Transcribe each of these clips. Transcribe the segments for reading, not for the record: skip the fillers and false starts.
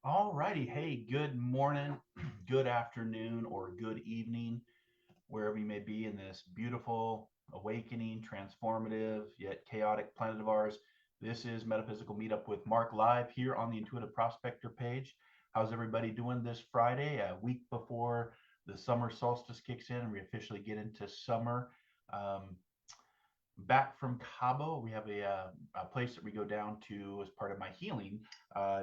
All righty. Hey, good morning, good afternoon, or good evening, wherever you may be in this beautiful, awakening, transformative, yet chaotic planet of ours. This is Metaphysical Meetup with Marc live here on the Intuitive Prospector page. How's everybody doing this Friday, a week before the summer solstice kicks in and we officially get into summer? Um, Back from Cabo, we have a place that we go down to as part of my healing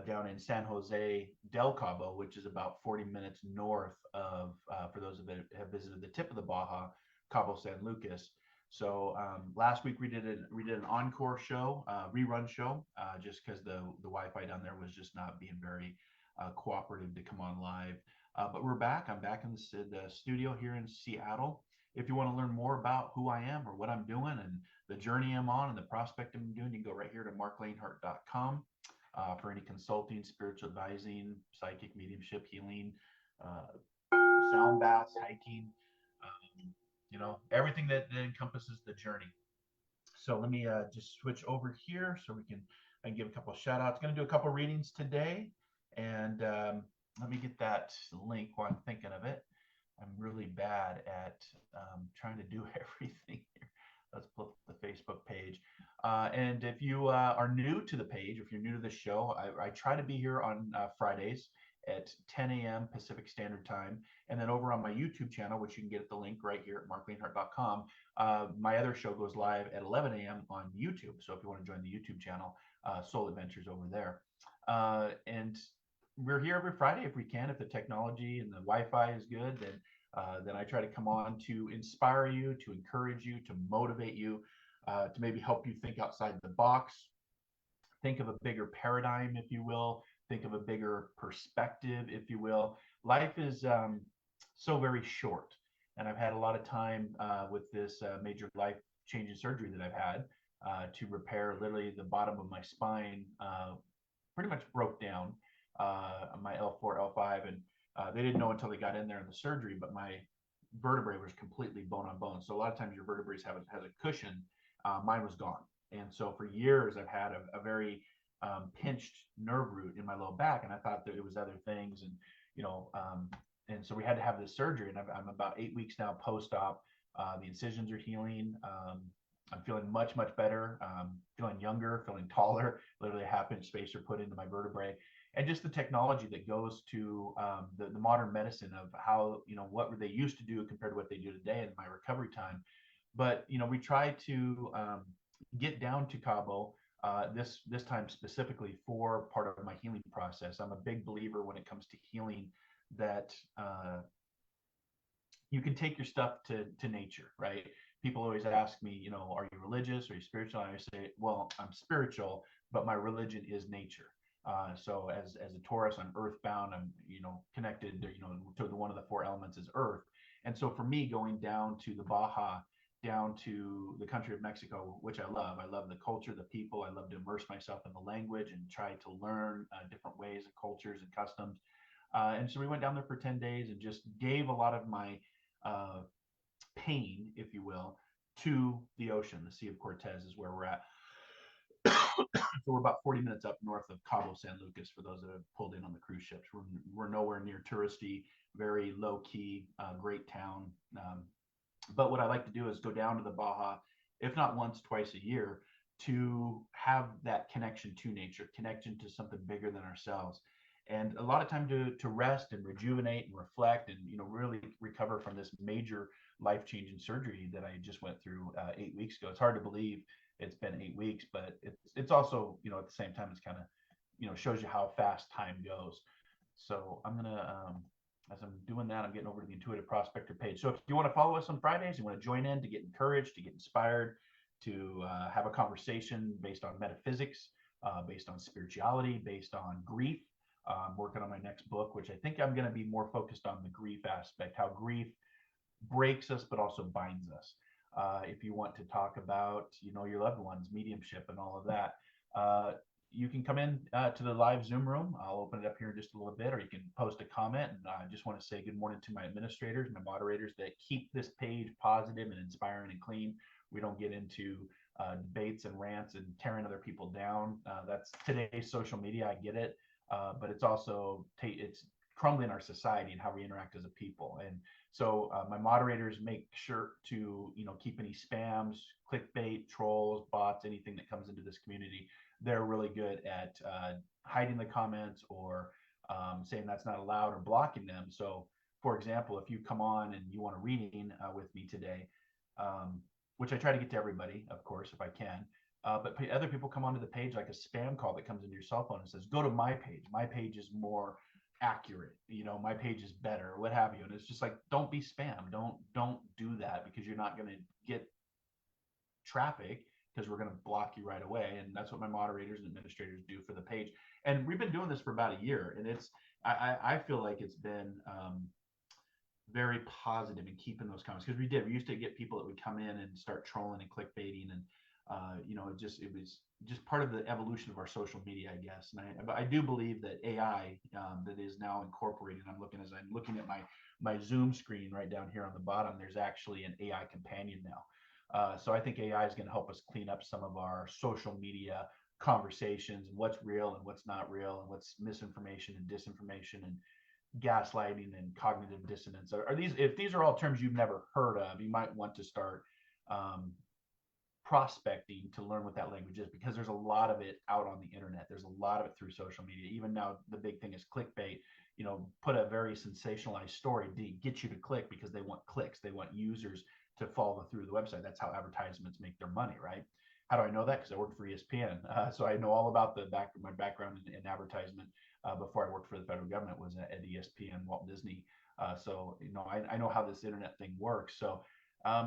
down in San Jose del Cabo, which is about 40 minutes north of, for those that have visited the tip of the Baja, Cabo San Lucas. So last week we did an encore show, rerun show, just because the Wi-Fi down there was just not being very cooperative to come on live. But we're back. I'm back in the studio here in Seattle. If you want to learn more about who I am or what I'm doing and the journey I'm on and the prospect I'm doing, you can go right here to marclainhart.com for any consulting, spiritual advising, psychic mediumship, healing, sound baths, hiking, everything that encompasses the journey. So let me just switch over here so I can give a couple of shout outs. Going to do a couple of readings today. And let me get that link while I'm thinking of it. I'm really bad at trying to do everything here. Let's pull up the Facebook page. And if you are new to the page, if you're new to the show, I try to be here on Fridays at 10 a.m. Pacific Standard Time. And then over on my YouTube channel, which you can get at the link right here at marclainhart.com, my other show goes live at 11 a.m. on YouTube. So if you want to join the YouTube channel, Soul Adventures over there. And we're here every Friday if we can. If the technology and the Wi-Fi is good, then I try to come on to inspire you, to encourage you, to motivate you, to maybe help you think outside the box, think of a bigger paradigm, if you will, think of a bigger perspective, if you will. Life is so very short. And I've had a lot of time with this major life changing surgery that I've had to repair literally the bottom of my spine, pretty much broke down my L4, L5. And they didn't know until they got in there in the surgery, but my vertebrae was completely bone on bone. So a lot of times your vertebrae has a cushion. Mine was gone. And so for years, I've had a very pinched nerve root in my low back. And I thought that it was other things. And, you know, and so we had to have this surgery. And I'm about 8 weeks now post-op. The incisions are healing. I'm feeling much, much better, feeling younger, feeling taller, literally a half-inch spacer put into my vertebrae. And just the technology that goes to the modern medicine of how, what they used to do compared to what they do today in my recovery time. But, we try to get down to Cabo this time specifically for part of my healing process. I'm a big believer when it comes to healing that you can take your stuff to nature, right? People always ask me, are you religious? Are you spiritual? And I say, well, I'm spiritual, but my religion is nature. So as a Taurus, I'm earthbound. I'm, connected, to one of the four elements is earth. And so for me, going down to the Baja, down to the country of Mexico, which I love. I love the culture, the people. I love to immerse myself in the language and try to learn different ways and cultures and customs. And so we went down there for 10 days and just gave a lot of my pain, if you will, to the ocean. The Sea of Cortez is where we're at. So we're about 40 minutes up north of Cabo San Lucas for those that have pulled in on the cruise ships. We're nowhere near touristy, very low key, great town. But what I like to do is go down to the Baja, if not once, twice a year, to have that connection to nature, connection to something bigger than ourselves. And a lot of time to rest and rejuvenate and reflect and, really recover from this major life-changing surgery that I just went through 8 weeks ago. It's hard to believe it's been 8 weeks, but it's also, at the same time, it's kind of, shows you how fast time goes. So I'm going to, as I'm doing that, I'm getting over to the Intuitive Prospector page. So if you want to follow us on Fridays, you want to join in to get encouraged, to get inspired, to have a conversation based on metaphysics, based on spirituality, based on grief. I'm working on my next book, which I think I'm going to be more focused on the grief aspect, how grief breaks us, but also binds us. If you want to talk about, your loved ones, mediumship and all of that, you can come in to the live Zoom room. I'll open it up here in just a little bit, or you can post a comment. And I just want to say good morning to my administrators, my moderators that keep this page positive and inspiring and clean. We don't get into debates and rants and tearing other people down. That's today's social media. I get it. But it's also it's crumbling our society and how we interact as a people. And so my moderators make sure to keep any spams, clickbait, trolls, bots, anything that comes into this community. They're really good at hiding the comments or saying that's not allowed or blocking them. So, for example, if you come on and you want a reading with me today, which I try to get to everybody, of course, if I can. But other people come onto the page like a spam call that comes into your cell phone and says, go to my page. My page is more accurate. My page is better, what have you. And it's just like, don't be spam. Don't do that, because you're not going to get traffic, because we're going to block you right away. And that's what my moderators and administrators do for the page. And we've been doing this for about a year. And I feel like it's been very positive in keeping those comments, because we used to get people that would come in and start trolling and clickbaiting, and it was just part of the evolution of our social media, I guess. And I do believe that AI that is now incorporated. I'm looking at my Zoom screen right down here on the bottom. There's actually an AI companion now. So I think AI is going to help us clean up some of our social media conversations and what's real and what's not real, and what's misinformation and disinformation and gaslighting and cognitive dissonance. If these are all terms you've never heard of, you might want to start prospecting to learn what that language is, because there's a lot of it out on the internet. There's a lot of it through social media. Even now, the big thing is clickbait. Put a very sensationalized story to get you to click, because they want clicks. They want users to follow through the website. That's how advertisements make their money, right? How do I know that? Because I worked for ESPN. So I know all about my background in advertisement before I worked for the federal government was at ESPN, Walt Disney. So I know how this internet thing works. So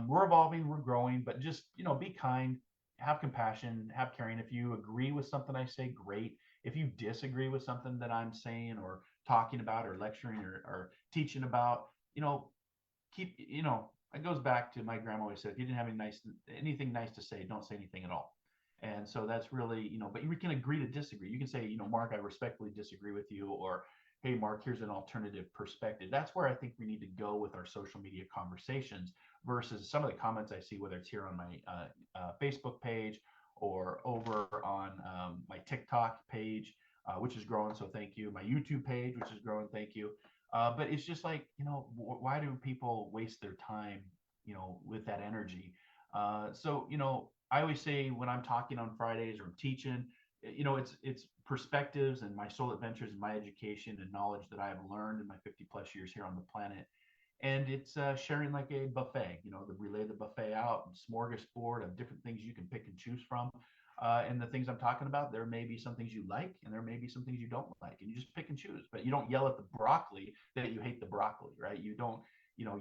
we're evolving, we're growing, but just be kind, have compassion, have caring. If you agree with something I say, great. If you disagree with something that I'm saying or talking about or lecturing or teaching about, you know, keep, it goes back to my grandma always said, if you didn't have anything nice to say, don't say anything at all. And so that's really, but you can agree to disagree. You can say, Mark, I respectfully disagree with you, or hey, Mark, here's an alternative perspective. That's where I think we need to go with our social media conversations versus some of the comments I see, whether it's here on my Facebook page or over on my TikTok page, which is growing. So thank you. My YouTube page, which is growing. Thank you. But it's just like, why do people waste their time, with that energy? So, I always say when I'm talking on Fridays or I'm teaching, it's perspectives and my soul adventures and my education and knowledge that I have learned in my 50 plus years here on the planet. And it's sharing like a buffet, the relay the buffet out and smorgasbord of different things you can pick and choose from. And the things I'm talking about, there may be some things you like and there may be some things you don't like, and you just pick and choose. But you don't yell at the broccoli that you hate the broccoli, right? You don't,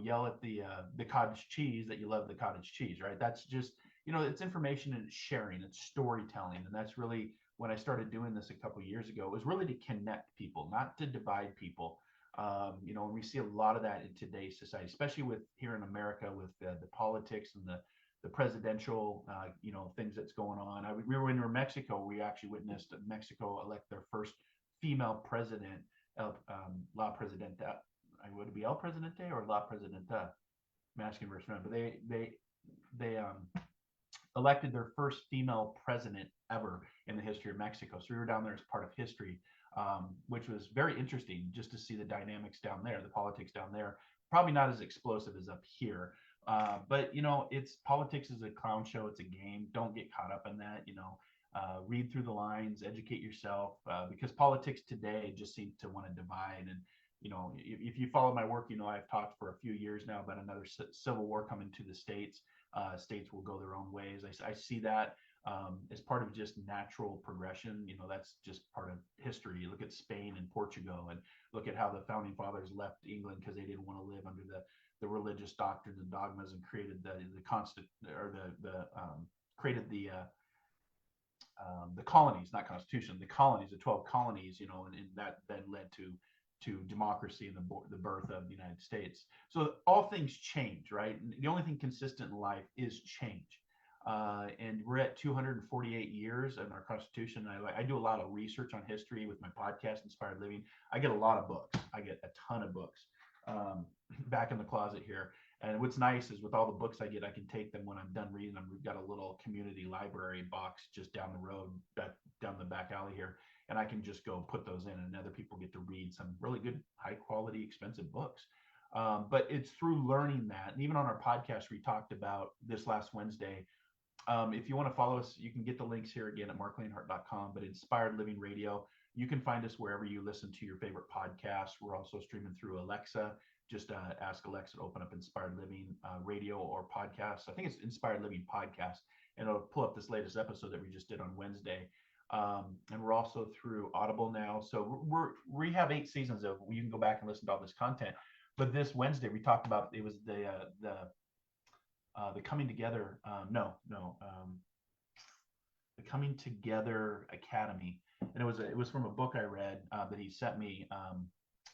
yell at the cottage cheese that you love the cottage cheese, right? That's just, it's information and it's sharing, it's storytelling, and that's really when I started doing this a couple of years ago. It was really to connect people, not to divide people. And we see a lot of that in today's society, especially with here in America with the politics and the presidential, things that's going on. We were in Mexico. We actually witnessed Mexico elect their first female president, La Presidenta. Would it be El Presidente or La Presidenta? I'm asking for a friend, but they elected their first female president ever in the history of Mexico. So we were down there as part of history, which was very interesting just to see the dynamics down there, the politics down there. Probably not as explosive as up here, but it's politics is a clown show. It's a game. Don't get caught up in that. Read through the lines, educate yourself, because politics today just seems to want to divide. And if you follow my work, I've talked for a few years now about another civil war coming to the states. States will go their own ways. I see that as part of just natural progression. That's just part of history. You look at Spain and Portugal, and look at how the founding fathers left England because they didn't want to live under the religious doctrines and dogmas, and created the constant or created the colonies, not constitution, the colonies, the 12 colonies, and that then led to democracy and the birth of the United States. So all things change, right? And the only thing consistent in life is change. And we're at 248 years in our Constitution. I do a lot of research on history with my podcast, Inspired Living. I get a lot of books. I get a ton of books back in the closet here. And what's nice is with all the books I get, I can take them when I'm done reading them. We've got a little community library box just down the road, down the back alley here. And I can just go put those in, and other people get to read some really good, high quality, expensive books. But it's through learning that. And even on our podcast, we talked about this last Wednesday. If you want to follow us, you can get the links here again at marklainhart.com, but Inspired Living Radio. You can find us wherever you listen to your favorite podcasts. We're also streaming through Alexa. Just ask Alexa to open up Inspired Living Radio or podcast. I think it's Inspired Living Podcast, and it'll pull up this latest episode that we just did on Wednesday. And we're also through Audible now. So we have 8 seasons of, you can go back and listen to all this content. But this Wednesday we talked about, it was the Coming Together. The Coming Together Academy, and it was from a book I read that he sent me.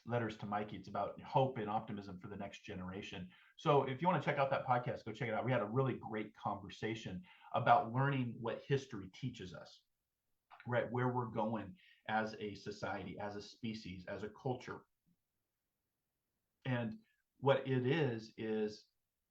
Letters to Mikey. It's about hope and optimism for the next generation. So if you want to check out that podcast, go check it out. We had a really great conversation about learning what history teaches us, right? Where we're going as a society, as a species, as a culture. And what it is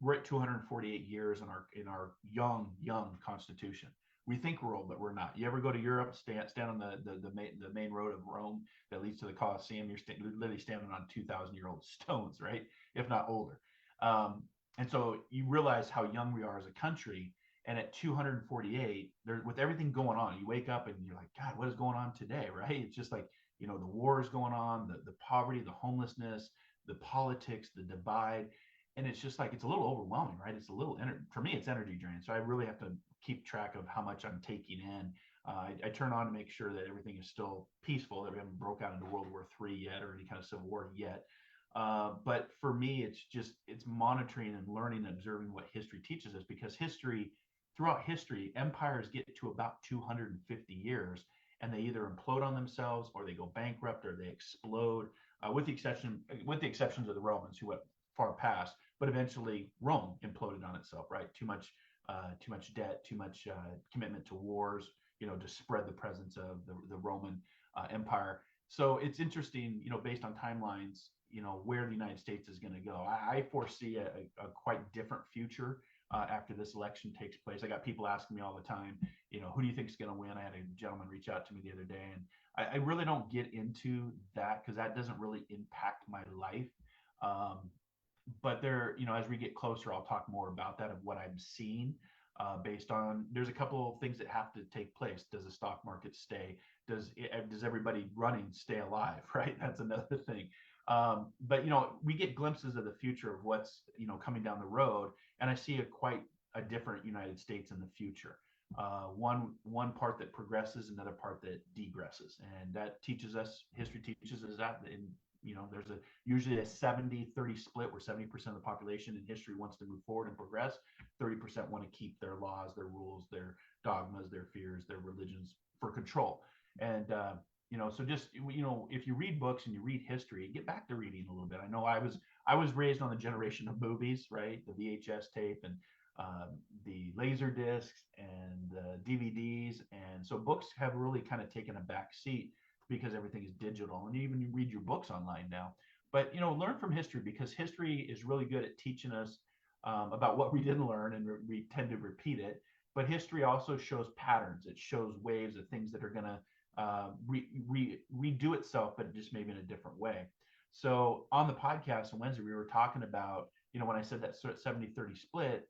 we're at 248 years in our young Constitution. We think we're old, but we're not. You ever go to Europe, stand on the main road of Rome that leads to the Colosseum? You're literally standing on 2,000-year-old stones, right? If not older. And so you realize how young we are as a country. And at 248, with everything going on, you wake up and you're like, God, what is going on today, right? It's just like, the war is going on, the poverty, the homelessness, the politics, the divide. And it's just like, it's a little overwhelming, right? It's a little, for me, it's energy drain. So I really have to keep track of how much I'm taking in. I turn on to make sure that everything is still peaceful, that we haven't broke out into World War III yet or any kind of civil war yet. But for me, it's monitoring and learning and observing what history teaches us, because history throughout history, empires get to about 250 years, and they either implode on themselves or they go bankrupt or they explode. With the exceptions of the Romans who went far past, but eventually Rome imploded on itself. Right, too much debt, too much commitment to wars, to spread the presence of the Roman Empire. So it's interesting, based on timelines, where the United States is going to go. I foresee a quite different future after this election takes place. I got people asking me all the time, who do you think is going to win? I had a gentleman reach out to me the other day, and I really don't get into that because that doesn't really impact my life. Um, but there, as we get closer, I'll talk more about that of what I'm seeing. Based on, there's a couple of things that have to take place. Does the stock market stay? Does everybody running stay alive? Right, that's another thing. But we get glimpses of the future of what's coming down the road, and I see quite a different United States in the future. One part that progresses, another part that degresses, and that teaches us, history teaches us that in there's usually a 70-30 split where 70% of the population in history wants to move forward and progress. 30% want to keep their laws, their rules, their dogmas, their fears, their religions for control. And so just if you read books and you read history, get back to reading a little bit. I know I was raised on the generation of movies, right? The VHS tape and the laser discs and the DVDs, and so books have really kind of taken a back seat because everything is digital, and even you read your books online now. But learn from history, because history is really good at teaching us about what we didn't learn, and we tend to repeat it. But history also shows patterns. It shows waves of things that are going to redo itself, but just maybe in a different way. So on the podcast on Wednesday, we were talking about, when I said that 70-30 split,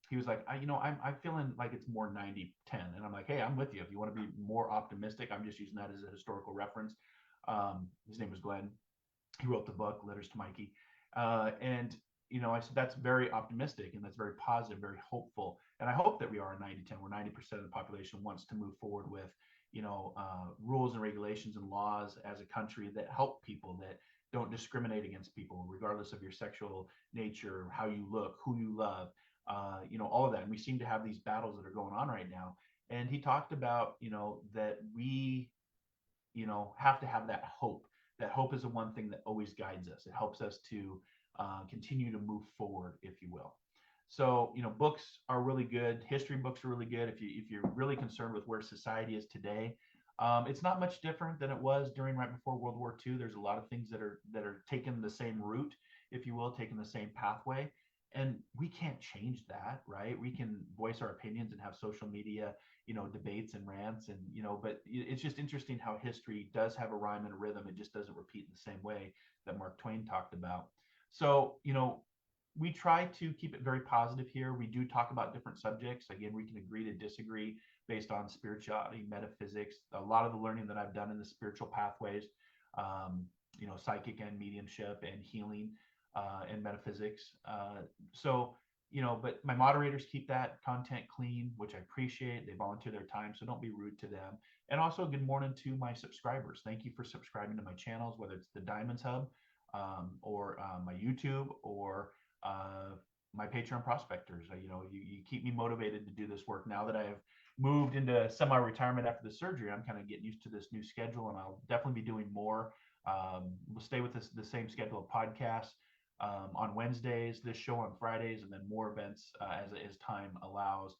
he was like, I'm feeling like it's more 90-10. And I'm like, hey, I'm with you. If you want to be more optimistic, I'm just using that as a historical reference. His name was Glenn. He wrote the book, Letters to Mikey. And I said, that's very optimistic and that's very positive, very hopeful. And I hope that we are 90-10, where 90% of the population wants to move forward with, rules and regulations and laws as a country that help people, that don't discriminate against people, regardless of your sexual nature, how you look, who you love, all of that. And we seem to have these battles that are going on right now. And he talked about, that we, have to have that hope. That hope is the one thing that always guides us. It helps us to continue to move forward, if you will. So, books are really good. History books are really good. If you're really concerned with where society is today, it's not much different than it was right before World War II. There's a lot of things that are taking the same route, if you will, taking the same pathway. And we can't change that, right? We can voice our opinions and have social media, debates and rants, and but it's just interesting how history does have a rhyme and a rhythm. It just doesn't repeat in the same way that Mark Twain talked about. So, we try to keep it very positive here. We do talk about different subjects. Again, we can agree to disagree based on spirituality, metaphysics, a lot of the learning that I've done in the spiritual pathways, psychic and mediumship and healing, and metaphysics. But my moderators keep that content clean, which I appreciate. They volunteer their time, so don't be rude to them. And also, good morning to my subscribers. Thank you for subscribing to my channels, whether it's the Diamonds Hub, or my YouTube, or my Patreon Prospectors. You keep me motivated to do this work. Now that I have moved into semi-retirement after the surgery, I'm kind of getting used to this new schedule, and I'll definitely be doing more. We'll stay with the same schedule of podcasts on Wednesdays, this show on Fridays, and then more events as time allows.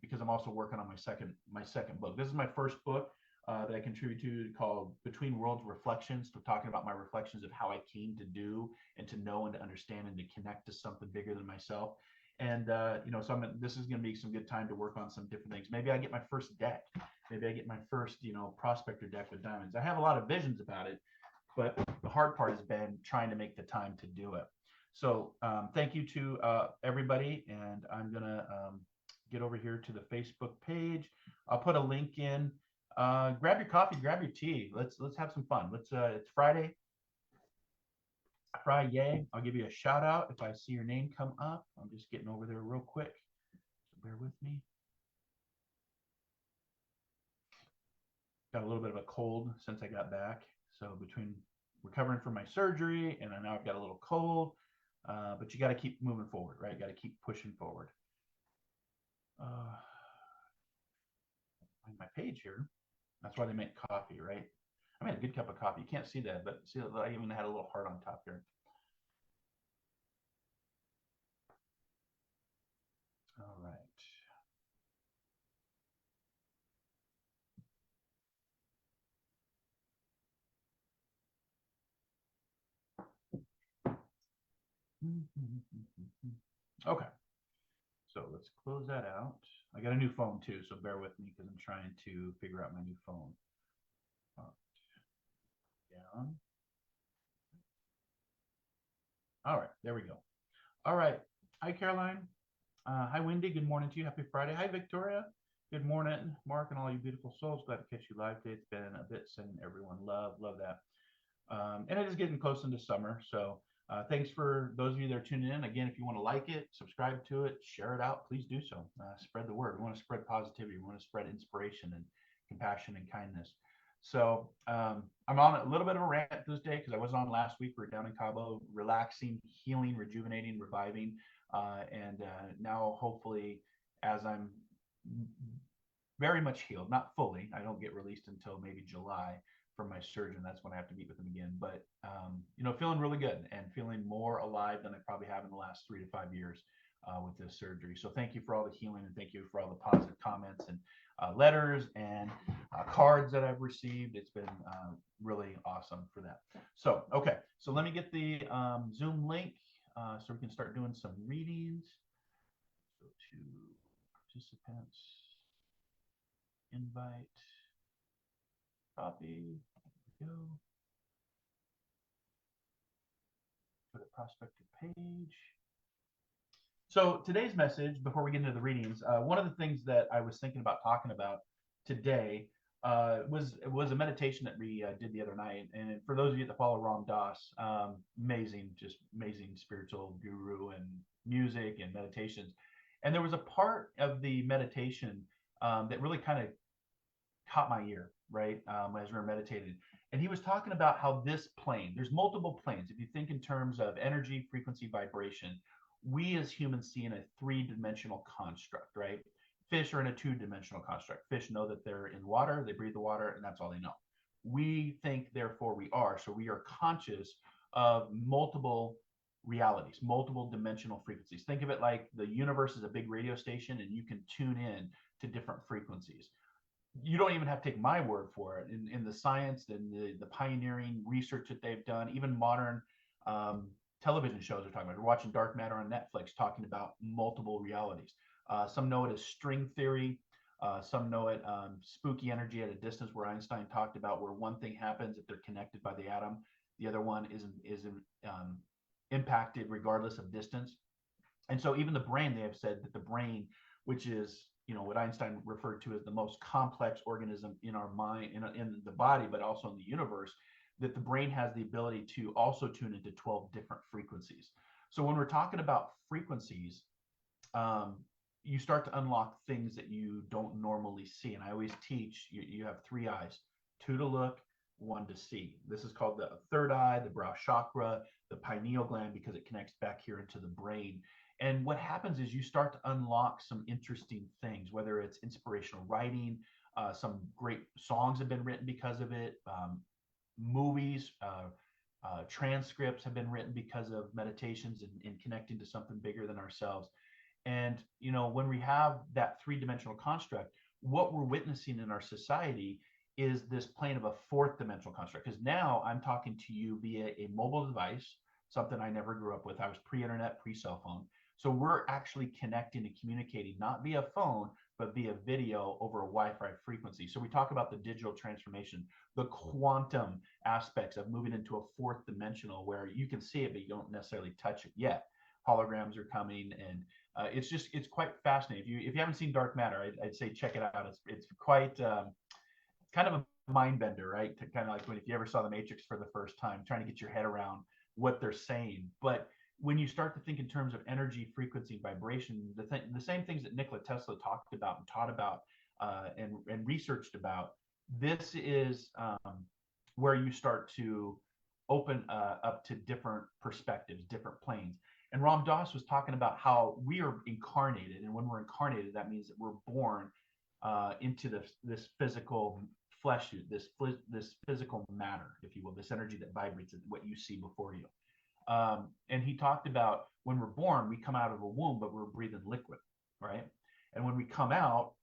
Because I'm also working on my second book. This is my first book that I contribute to, called Between Worlds Reflections. So talking about my reflections of how I came to do and to know and to understand and to connect to something bigger than myself. And so this is going to be some good time to work on some different things. Maybe I get my first deck. Maybe I get my first Prospector deck with diamonds. I have a lot of visions about it, but the hard part has been trying to make the time to do it. So thank you to everybody, and I'm gonna get over here to the Facebook page. I'll put a link in. Grab your coffee, grab your tea. Let's have some fun. It's Friday. Friday. I'll give you a shout out if I see your name come up. I'm just getting over there real quick, so bear with me. Got a little bit of a cold since I got back. So between recovering from my surgery and now I've got a little cold, but you got to keep moving forward, right? You got to keep pushing forward. Find my page here. That's why they make coffee, right? I made a good cup of coffee. You can't see that, but see that I even had a little heart on top here. All right. Okay. So let's close that out. I got a new phone too, so bear with me because I'm trying to figure out my new phone. Down. All right, there we go. All right. Hi, Caroline. Hi, Wendy. Good morning to you. Happy Friday. Hi, Victoria. Good morning, Mark, and all you beautiful souls. Glad to catch you live today. It's been a bit. Sending everyone love. Love that. And it is getting close into summer. So thanks for those of you that are tuning in. Again, if you want to like it, subscribe to it, share it out, please do so. Spread the word. We want to spread positivity. We want to spread inspiration and compassion and kindness. So I'm on a little bit of a rant this day because I was on last week. We were down in Cabo, relaxing, healing, rejuvenating, reviving. And now, hopefully, as I'm very much healed, not fully, I don't get released until maybe July from my surgeon. That's when I have to meet with him again. But feeling really good and feeling more alive than I probably have in the last 3 to 5 years with this surgery. So thank you for all the healing and thank you for all the positive comments and letters and cards that I've received. It's been really awesome for that. So okay, so let me get the Zoom link so we can start doing some readings. Go to participants, invite. Copy. There we go. To the Prospector page. So today's message, before we get into the readings, one of the things that I was thinking about talking about today was a meditation that we did the other night. And for those of you that follow Ram Dass, amazing spiritual guru and music and meditations. And there was a part of the meditation that really kind of caught my ear, right? As we were meditating. And he was talking about how this plane, there's multiple planes. If you think in terms of energy, frequency, vibration, we as humans see in a 3-dimensional construct, right? Fish are in a 2-dimensional construct. Fish know that they're in water, they breathe the water, and that's all they know. We think, therefore we are. So we are conscious of multiple realities, multiple dimensional frequencies. Think of it like the universe is a big radio station and you can tune in to different frequencies. You don't even have to take my word for it. In the science and the pioneering research that they've done, even modern television shows are talking about. We're watching Dark Matter on Netflix, talking about multiple realities. Some know it as string theory. Some know it spooky energy at a distance, where Einstein talked about where one thing happens if they're connected by the atom, the other one is impacted regardless of distance. And so even the brain, they have said that the brain, which is what Einstein referred to as the most complex organism in our mind, in the body, but also in the universe, that the brain has the ability to also tune into 12 different frequencies. So when we're talking about frequencies, you start to unlock things that you don't normally see. And I always teach you have 3 eyes, 2 to look, 1 to see. This is called the third eye, the brow chakra, the pineal gland, because it connects back here into the brain. And what happens is you start to unlock some interesting things, whether it's inspirational writing, some great songs have been written because of it, movies, transcripts have been written because of meditations and connecting to something bigger than ourselves. And, when we have that 3-dimensional construct, what we're witnessing in our society is this plane of a 4th-dimensional construct. Because now I'm talking to you via a mobile device, something I never grew up with. I was pre-internet, pre-cell phone. So we're actually connecting and communicating not via phone, but via video over a Wi-Fi frequency. So we talk about the digital transformation, the quantum aspects of moving into a 4th-dimensional where you can see it, but you don't necessarily touch it yet. Holograms are coming, and it's quite fascinating. If you haven't seen Dark Matter, I'd say check it out. It's quite kind of a mind bender, right? To kind of like if you ever saw The Matrix for the first time, trying to get your head around what they're saying. But when you start to think in terms of energy, frequency, vibration, the same things that Nikola Tesla talked about and taught about and researched about, this is where you start to open up to different perspectives, different planes. And Ram Dass was talking about how we are incarnated, and when we're incarnated, that means that we're born into this physical flesh suit, this physical matter, if you will, this energy that vibrates, what you see before you. And he talked about when we're born, we come out of a womb, but we're breathing liquid, right? And when we come out,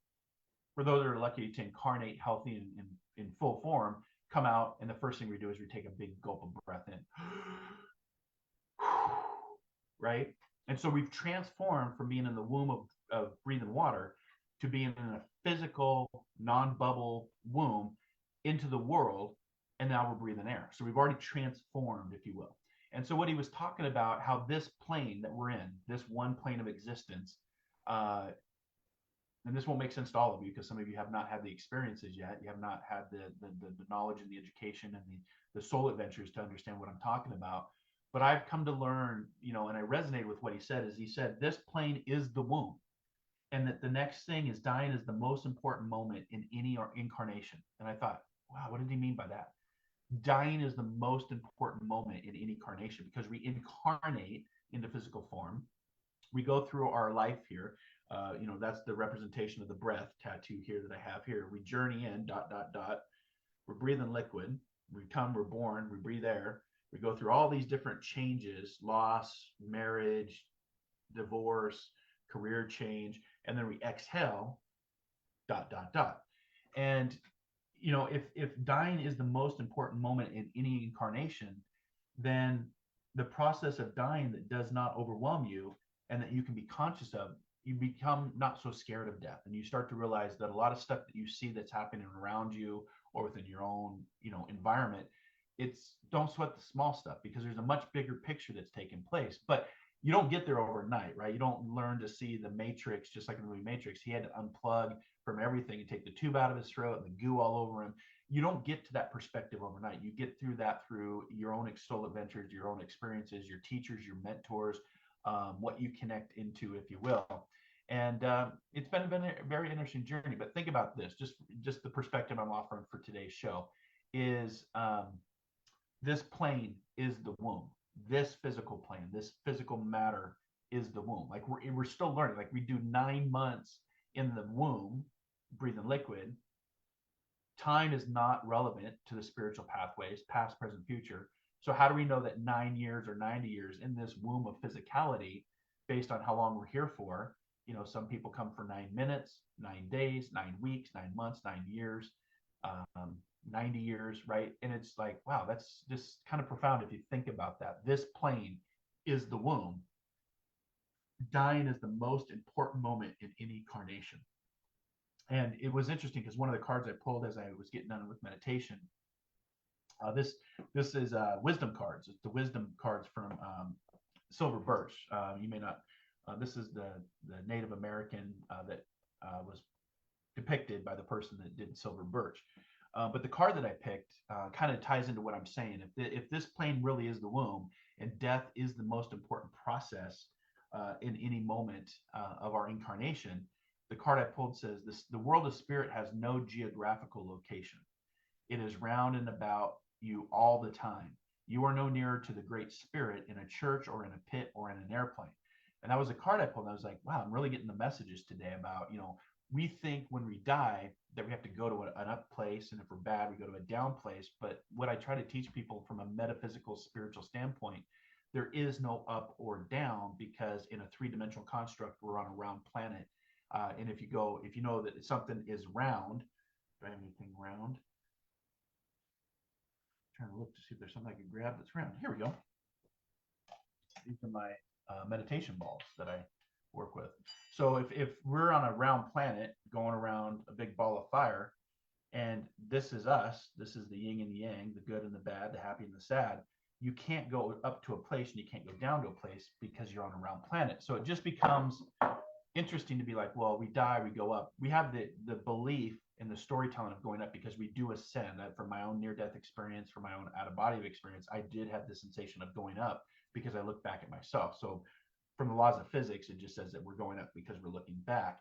for those that are lucky to incarnate healthy and in full form, come out, and the first thing we do is we take a big gulp of breath in, right? And so we've transformed from being in the womb of breathing water to being in a physical, non-bubble womb into the world, and now we're breathing air. So we've already transformed, if you will. And so what he was talking about, how this plane that we're in, this one plane of existence, and this won't make sense to all of you because some of you have not had the experiences yet. You have not had the knowledge and the education and the soul adventures to understand what I'm talking about. But I've come to learn, and I resonated with what he said, is he said, this plane is the womb. And that the next thing is dying is the most important moment in any incarnation. And I thought, wow, what did he mean by that? Dying is the most important moment in any incarnation because we incarnate into physical form. We go through our life here. That's the representation of the breath tattoo here that I have here. We journey in, ... We're breathing liquid. We come, we're born, we breathe air. We go through all these different changes, loss, marriage, divorce, career change, and then we exhale, ... And, if dying is the most important moment in any incarnation, then the process of dying that does not overwhelm you and that you can be conscious of, you become not so scared of death, and you start to realize that a lot of stuff that you see that's happening around you or within your own environment, it's don't sweat the small stuff because there's a much bigger picture that's taking place. But you don't get there overnight, right? You don't learn to see the Matrix, just like in the movie Matrix. He had to unplug from everything and take the tube out of his throat and the goo all over him. You don't get to that perspective overnight. You get through that through your own soul adventures, your own experiences, your teachers, your mentors, what you connect into, if you will. And it's been a very interesting journey. But think about this, just the perspective I'm offering for today's show is this plane is the womb. This physical plane, this physical matter is the womb. Like we're still learning. Like we do 9 months in the womb, breathing liquid. Time is not relevant to the spiritual pathways, past, present, future. So how do we know that 9 years or 90 years in this womb of physicality, based on how long we're here for? Some people come for 9 minutes, 9 days, 9 weeks, 9 months, 9 years, 90 years, right? And it's like, wow, that's just kind of profound if you think about that. This plane is the womb. Dying is the most important moment in any incarnation. And it was interesting because one of the cards I pulled as I was getting done with meditation, this is wisdom cards. It's the wisdom cards from Silver Birch. You may not. This is the Native American that was depicted by the person that did Silver Birch. But the card that I picked kind of ties into what I'm saying. If this plane really is the womb and death is the most important process in any moment of our incarnation, the card I pulled says the world of spirit has no geographical location. It is round and about you all the time. You are no nearer to the great spirit in a church or in a pit or in an airplane. And that was a card I pulled. And I was like, wow, I'm really getting the messages today about, we think when we die that we have to go to an up place, and if we're bad, we go to a down place. But what I try to teach people from a metaphysical, spiritual standpoint, there is no up or down, because in a three-dimensional construct, we're on a round planet. And if you know that something is round, do I have anything round? I'm trying to look to see if there's something I can grab that's round. Here we go. These are my meditation balls that I work with. So if we're on a round planet going around a big ball of fire, and this is us, this is the yin and the yang, the good and the bad, the happy and the sad, you can't go up to a place and you can't go down to a place because you're on a round planet. So it just becomes interesting to be like, well, we die, we go up. We have the belief in the storytelling of going up because we do ascend. From my own near-death experience, from my own out-of-body experience, I did have the sensation of going up because I look back at myself. So from the laws of physics, it just says that we're going up because we're looking back.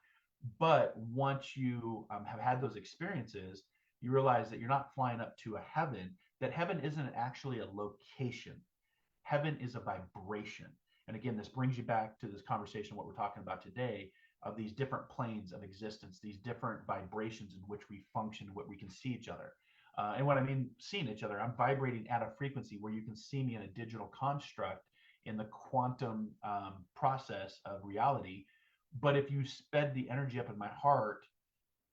But once you have had those experiences, you realize that you're not flying up to a heaven, that heaven isn't actually a location. Heaven is a vibration. And again, this brings you back to this conversation, what we're talking about today, of these different planes of existence, these different vibrations in which we function, what we can see each other. And what I mean seeing each other, I'm vibrating at a frequency where you can see me in a digital construct in the quantum process of reality. But if you sped the energy up in my heart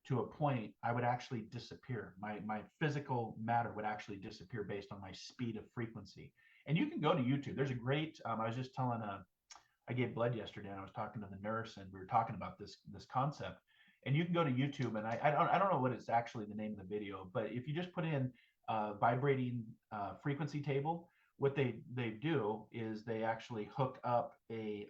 to a point, I would actually disappear. My physical matter would actually disappear based on my speed of frequency. And you can go to YouTube. There's a great. I was just telling. I gave blood yesterday, and I was talking to the nurse, and we were talking about this concept. And you can go to YouTube, and I don't know what it's actually the name of the video, but if you just put in vibrating frequency table, what they do is they actually hook up a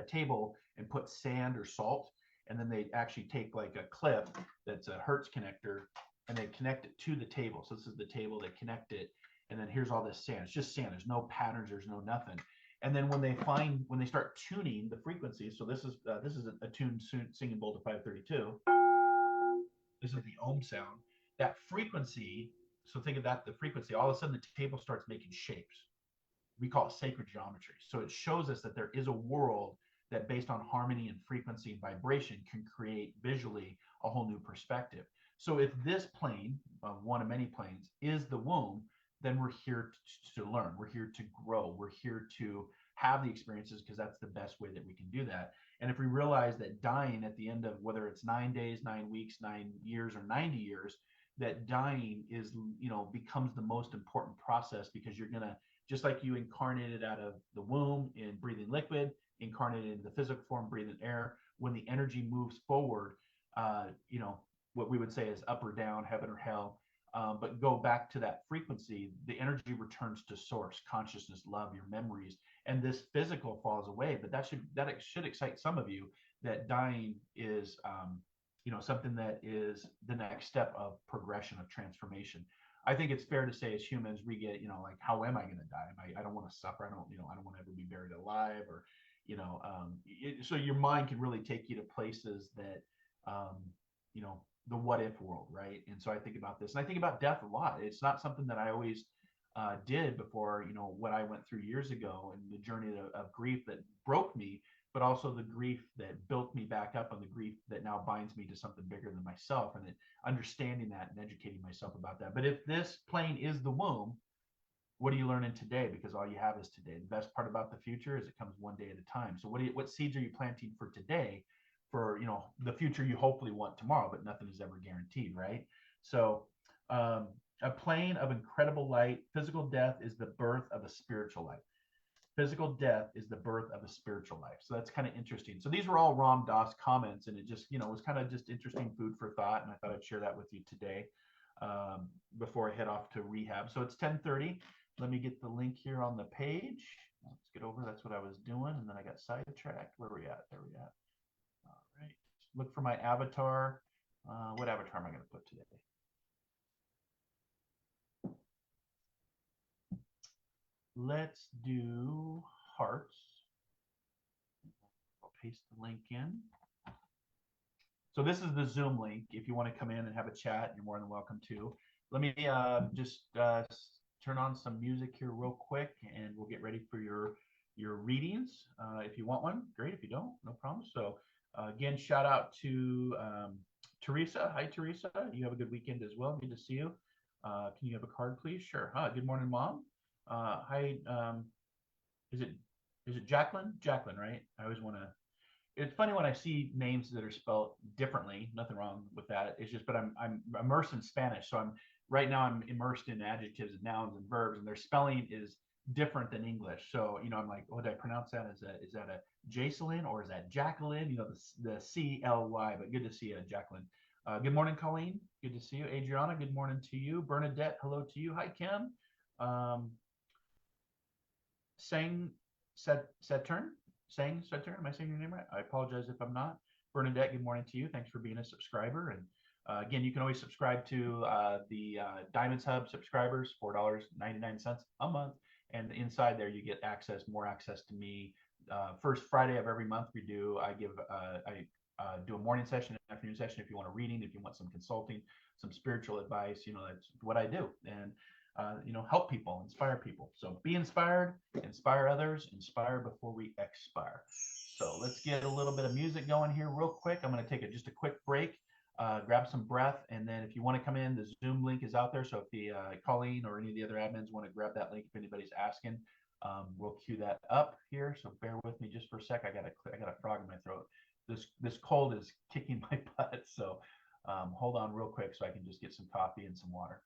table and put sand or salt, and then they actually take like a clip that's a Hertz connector, and they connect it to the table. So this is the table, they connect it, and then here's all this sand. It's just sand. There's no patterns. There's no nothing. And then when they start tuning the frequencies, so this is a tuned singing bowl to 532. This is the ohm sound. That frequency. So think of that, the frequency. All of a sudden, the table starts making shapes. We call it sacred geometry. So it shows us that there is a world that, based on harmony and frequency and vibration, can create visually a whole new perspective. So if this plane, one of many planes, is the womb, then we're here to learn. We're here to grow. We're here to have the experiences, because that's the best way that we can do that. And if we realize that dying at the end of, whether it's 9 days, 9 weeks, 9 years, or 90 years, that dying is, becomes the most important process, because you're going to, just like you incarnated out of the womb in breathing liquid, incarnated in the physical form, breathing air, when the energy moves forward, what we would say is up or down, heaven or hell, but go back to that frequency, the energy returns to source, consciousness, love, your memories, and this physical falls away. But that should excite some of you, that dying is, something that is the next step of progression, of transformation. I think it's fair to say, as humans, we get, like, how am I going to die? I don't want to suffer. I don't want to ever be buried alive, or, so your mind can really take you to places that, the what if world, right? And so I think about this, and I think about death a lot. It's not something that I always did before, what I went through years ago, and the journey of grief that broke me, but also the grief that built me back up, and the grief that now binds me to something bigger than myself, and understanding that and educating myself about that. But if this plane is the womb, what are you learning today? Because all you have is today. The best part about the future is it comes one day at a time. So what seeds are you planting for today, for the future you hopefully want tomorrow, but nothing is ever guaranteed, right? So a plane of incredible light. Physical death is the birth of a spiritual life. Physical death is the birth of a spiritual life. So that's kind of interesting. So these were all Ram Dass comments, and it just, was kind of just interesting food for thought. And I thought I'd share that with you today before I head off to rehab. So it's 10:30. Let me get the link here on the page. Let's get over. That's what I was doing. And then I got sidetracked. Where are we at? There we at. All right. Look for my avatar. What avatar am I going to put today? Let's do hearts. I'll paste the link in. So this is the Zoom link. If you want to come in and have a chat, you're more than welcome to. Let me just turn on some music here real quick, and we'll get ready for your readings. If you want one, great. If you don't, no problem. So again, shout out to Teresa. Hi, Teresa. You have a good weekend as well. Good to see you. Can you have a card, please? Sure. Good morning, Mom. Hi. Is it Jacqueline? Jacqueline, right? I always want to. It's funny when I see names that are spelled differently. Nothing wrong with that. It's just, but I'm immersed in Spanish, so I'm immersed in adjectives and nouns and verbs, and their spelling is different than English. So I'm like, oh, did I pronounce that? Is that a Jacelyn, or is that Jacqueline? The CLY. But good to see you, Jacqueline. Good morning, Colleen. Good to see you, Adriana. Good morning to you, Bernadette. Hello to you. Hi, Kim. Saturn. Am I saying your name right? I apologize if I'm not. Bernadette, good morning to you. Thanks for being a subscriber. And again, you can always subscribe to the Diamonds Hub subscribers, $4.99 a month. And inside there, you get more access to me. First Friday of every month, I do a morning session, an afternoon session. If you want a reading, if you want some consulting, some spiritual advice, that's what I do. And help people, inspire people. So be inspired, inspire others, inspire before we expire. So let's get a little bit of music going here real quick. I'm going to take just a quick break, grab some breath, and then if you want to come in, the Zoom link is out there. So if the Colleen or any of the other admins want to grab that link, if anybody's asking, we'll cue that up here. So bear with me just for a sec. I got a frog in my throat. This cold is kicking my butt. So hold on real quick so I can just get some coffee and some water.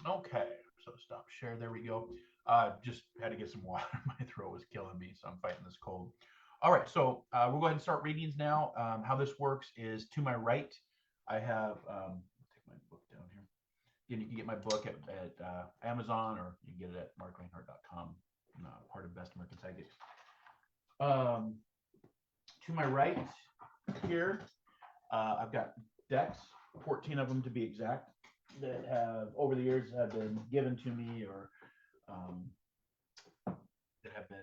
Okay, so stop share. There we go. Just had to get some water. My throat was killing me, so I'm fighting this cold. All right, so we'll go ahead and start readings now. How this works is to my right, I have, take my book down here. Again, you can get my book at Amazon, or you can get it at marklainhart.com, part of Best American Psychics. To my right here, I've got decks, 14 of them to be exact, that have over the years have been given to me, or that have been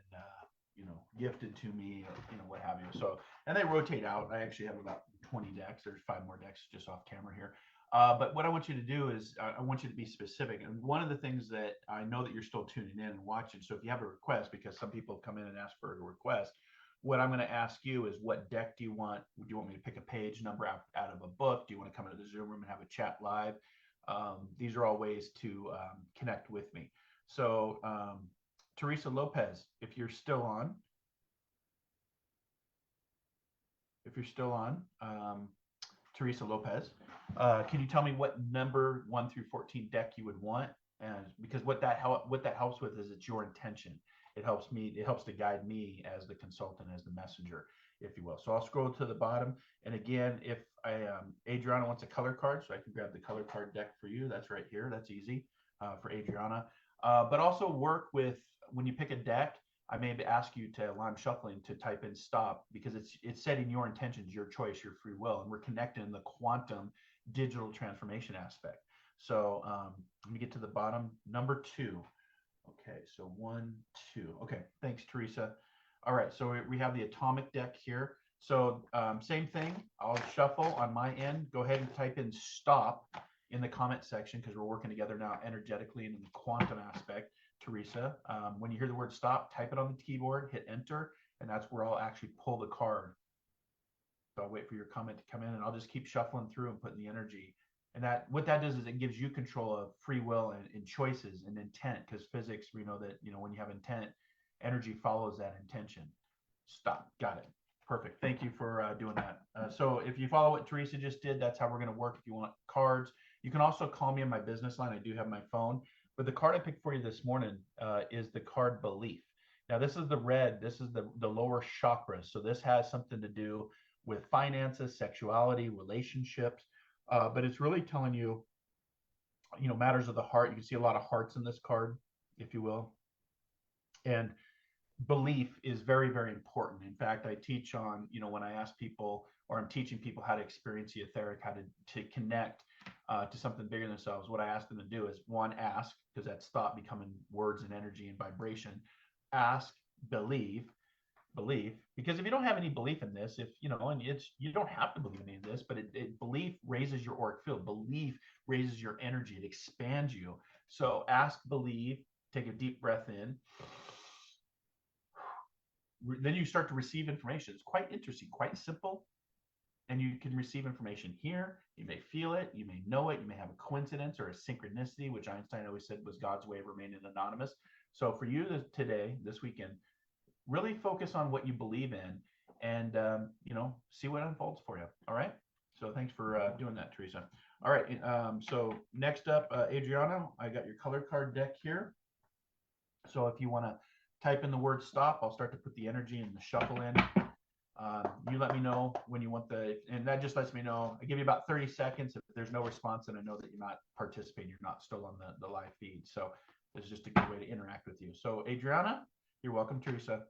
gifted to me, or what have you. So, and they rotate out. I actually have about 20 decks. There's 5 more decks just off camera here. But what I want you to do is I want you to be specific. And one of the things that I know that you're still tuning in and watching. So if you have a request, because some people come in and ask for a request, what I'm going to ask you is, what deck do you want? Do you want me to pick a page number out of a book? Do you want to come into the Zoom room and have a chat live? These are all ways to connect with me. So Teresa Lopez, if you're still on, Teresa Lopez, can you tell me what number 1 through 14 deck you would want? And because what that helps with is it's your intention. It helps to guide me as the consultant, as the messenger, if you will. So I'll scroll to the bottom. And again, if Adriana wants a color card, so I can grab the color card deck for you. That's right here. That's easy for Adriana. But also work with, when you pick a deck, I may ask you to, while I'm shuffling, to type in stop, because it's setting your intentions, your choice, your free will, and we're connecting in the quantum digital transformation aspect. So let me get to the bottom. Number 2. Okay, so 1, 2. Okay, thanks, Teresa. All right, so we have the atomic deck here. So same thing. I'll shuffle on my end. Go ahead and type in stop in the comment section, because we're working together now energetically and in the quantum aspect. Teresa, when you hear the word stop, type it on the keyboard, hit enter, and that's where I'll actually pull the card. So I'll wait for your comment to come in, and I'll just keep shuffling through and putting the energy. And that, what that does is it gives you control of free will and choices and intent, because physics, we know that, when you have intent, energy follows that intention. Stop. Got it. Perfect. Thank you for doing that. So if you follow what Teresa just did, that's how we're going to work. If you want cards, you can also call me on my business line. I do have my phone. But the card I picked for you this morning is the card Belief. Now, this is the red. This is the lower chakra. So this has something to do with finances, sexuality, relationships. But it's really telling you, matters of the heart. You can see a lot of hearts in this card, if you will. And belief is very, very important. In fact, I teach on, when I ask people, or I'm teaching people how to experience the etheric, how to connect to something bigger than themselves. What I ask them to do is, one, ask, because that's thought becoming words and energy and vibration. Ask, believe, because if you don't have any belief in this, and you don't have to believe in any of this, but belief raises your auric field. Belief raises your energy. It expands you. So ask, believe, take a deep breath in. Then you start to receive information. It's quite interesting, quite simple. And you can receive information here. You may feel it. You may know it. You may have a coincidence or a synchronicity, which Einstein always said was God's way of remaining anonymous. So for you today, this weekend, really focus on what you believe in and, see what unfolds for you. All right. So thanks for doing that, Teresa. All right. So next up, Adriana, I got your color card deck here. So if you want to type in the word stop, I'll start to put the energy and the shuffle in. You let me know when you want and that just lets me know. I give you about 30 seconds. If there's no response, and I know that you're not participating, you're not still on the live feed. So it's just a good way to interact with you. So Adriana, you're welcome, Teresa.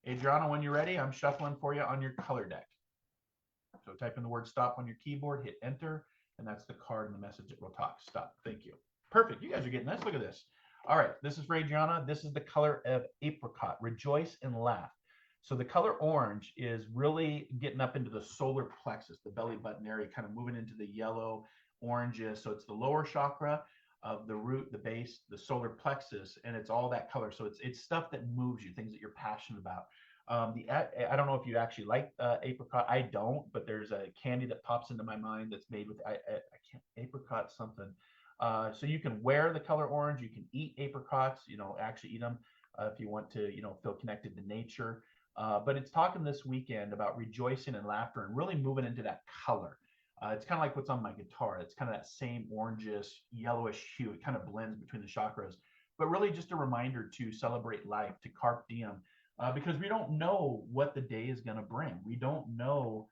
Adriana, when you're ready, I'm shuffling for you on your color deck. So type in the word stop on your keyboard, hit enter, and that's the card and the message that we'll talk. Stop. Thank you. Perfect. You guys are getting this. Look at this. All right. This is for Adriana. This is the color of apricot. Rejoice and laugh. So the color orange is really getting up into the solar plexus, the belly button area, kind of moving into the yellow, oranges. So it's the lower chakra of the root, the base, the solar plexus, and it's all that color. So it's stuff that moves you, things that you're passionate about. I don't know if you actually like apricot. I don't, but there's a candy that pops into my mind that's made with I can't apricot something. So you can wear the color orange. You can eat apricots. Actually eat them if you want to. Feel connected to nature. But it's talking this weekend about rejoicing and laughter and really moving into that color. It's kind of like what's on my guitar. It's kind of that same orangish, yellowish hue. It kind of blends between the chakras. But really just a reminder to celebrate life, to carpe diem, because we don't know what the day is going to bring. We don't know,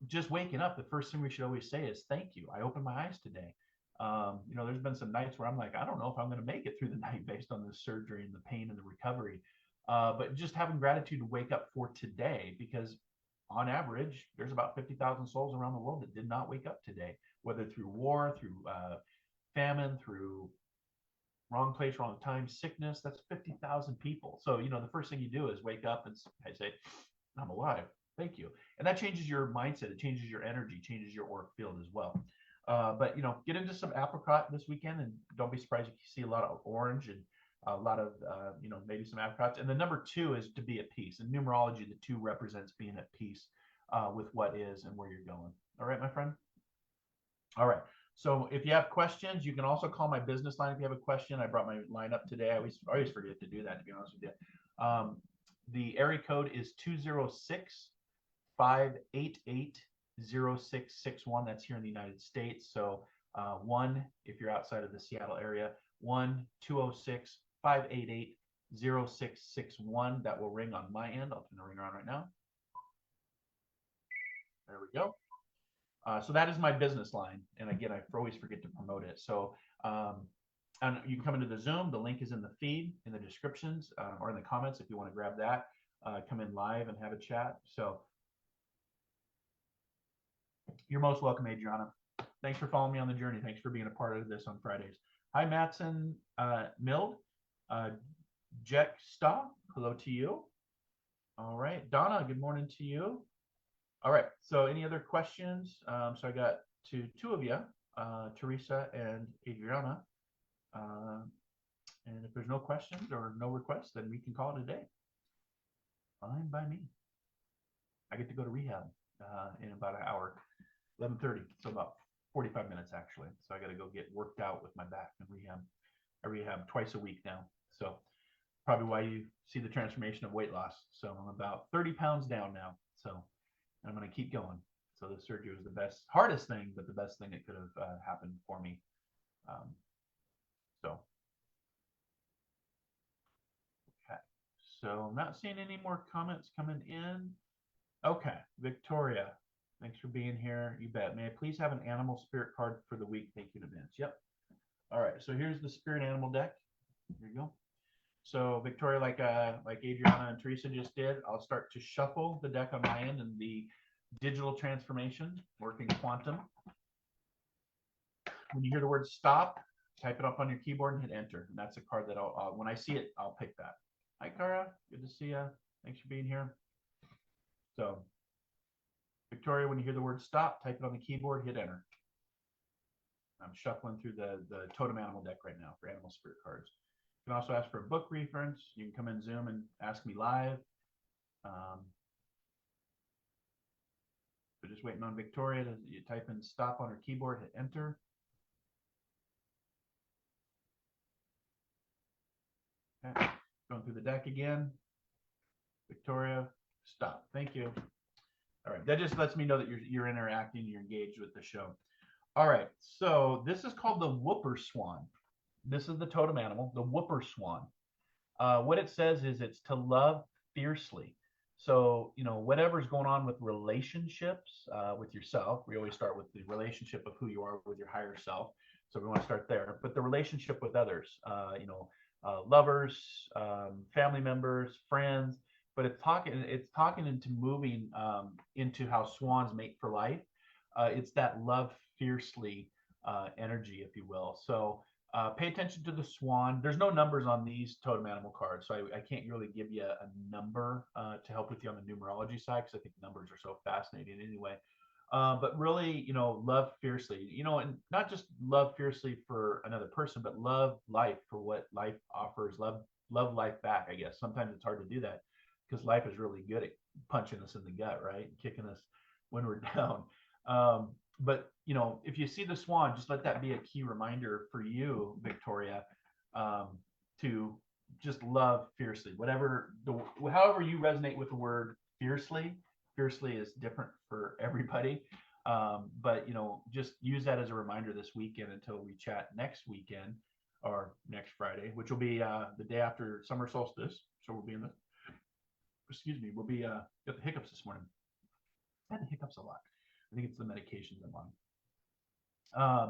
just waking up, the first thing we should always say is, thank you. I opened my eyes today. There's been some nights where I'm like, I don't know if I'm going to make it through the night based on the surgery and the pain and the recovery. But just having gratitude to wake up for today, because on average, there's about 50,000 souls around the world that did not wake up today, whether through war, through famine, through wrong place, wrong time, sickness. That's 50,000 people. So, the first thing you do is wake up and say, I'm alive. Thank you. And that changes your mindset. It changes your energy, changes your auric field as well. But, get into some apricot this weekend, and don't be surprised if you see a lot of orange and a lot of, maybe some apricots. And the number 2 is to be at peace. In numerology, the 2 represents being at peace with what is and where you're going. All right, my friend? All right. So if you have questions, you can also call my business line if you have a question. I brought my line up today. I always forget to do that, to be honest with you. The area code is 206-588-0661. That's here in the United States. So 1, if you're outside of the Seattle area, 1-206-588-0661. That will ring on my end. I'll turn the ringer on right now. There we go. So that is my business line. And again, I always forget to promote it. So and you can come into the Zoom. The link is in the feed, in the descriptions, or in the comments if you want to grab that. Come in live and have a chat. So you're most welcome, Adriana. Thanks for following me on the journey. Thanks for being a part of this on Fridays. Hi, Matson Mild. Jack Staw, hello to you. All right. Donna, good morning to you. All right. So any other questions? So I got to 2 of you, Teresa and Adriana. And if there's no questions or no requests, then we can call it a day. Fine by me. I get to go to rehab in about an hour, 11:30. So about 45 minutes, actually. So I got to go get worked out with my back in rehab. I rehab twice a week now. So probably why you see the transformation of weight loss. So I'm about 30 pounds down now. So I'm going to keep going. So the surgery was the hardest thing, but the best thing that could have happened for me. Okay. So I'm not seeing any more comments coming in. Okay, Victoria, thanks for being here. You bet. May I please have an animal spirit card for the week? Thank you in advance. Yep. All right. So here's the spirit animal deck. Here you go. So Victoria, like Adriana and Teresa just did, I'll start to shuffle the deck on my end in the digital transformation, working quantum. When you hear the word stop, type it up on your keyboard and hit enter. And that's a card that when I see it, I'll pick that. Hi, Cara. Good to see you. Thanks for being here. So, Victoria, when you hear the word stop, type it on the keyboard, hit enter. I'm shuffling through the totem animal deck right now for animal spirit cards. You can also ask for a book reference. You can come in Zoom and ask me live. So just waiting on Victoria to you type in stop on her keyboard, hit enter. Okay. Going through the deck again. Victoria, stop. Thank you. All right. That just lets me know that you're interacting, you're engaged with the show. All right. So this is called the whooper swan. This is the totem animal, the whooper swan. What it says is it's to love fiercely. So, whatever's going on with relationships with yourself, we always start with the relationship of who you are with your higher self. So we want to start there. But the relationship with others, lovers, family members, friends. But it's talking into moving into how swans mate for life. It's that love fiercely energy, if you will. So pay attention to the swan. There's no numbers on these totem animal cards, so I can't really give you a number to help with you on the numerology side, because I think numbers are so fascinating anyway. But really, love fiercely, and not just love fiercely for another person, but love life for what life offers. Love life back, I guess. Sometimes it's hard to do that because life is really good at punching us in the gut, right? Kicking us when we're down. But if you see the swan, just let that be a key reminder for you, Victoria, to just love fiercely. However you resonate with the word fiercely. Fiercely is different for everybody. But just use that as a reminder this weekend until we chat next weekend or next Friday, which will be the day after summer solstice. So we'll be we'll be got the hiccups this morning. I had the hiccups a lot. I think it's the medications I'm on.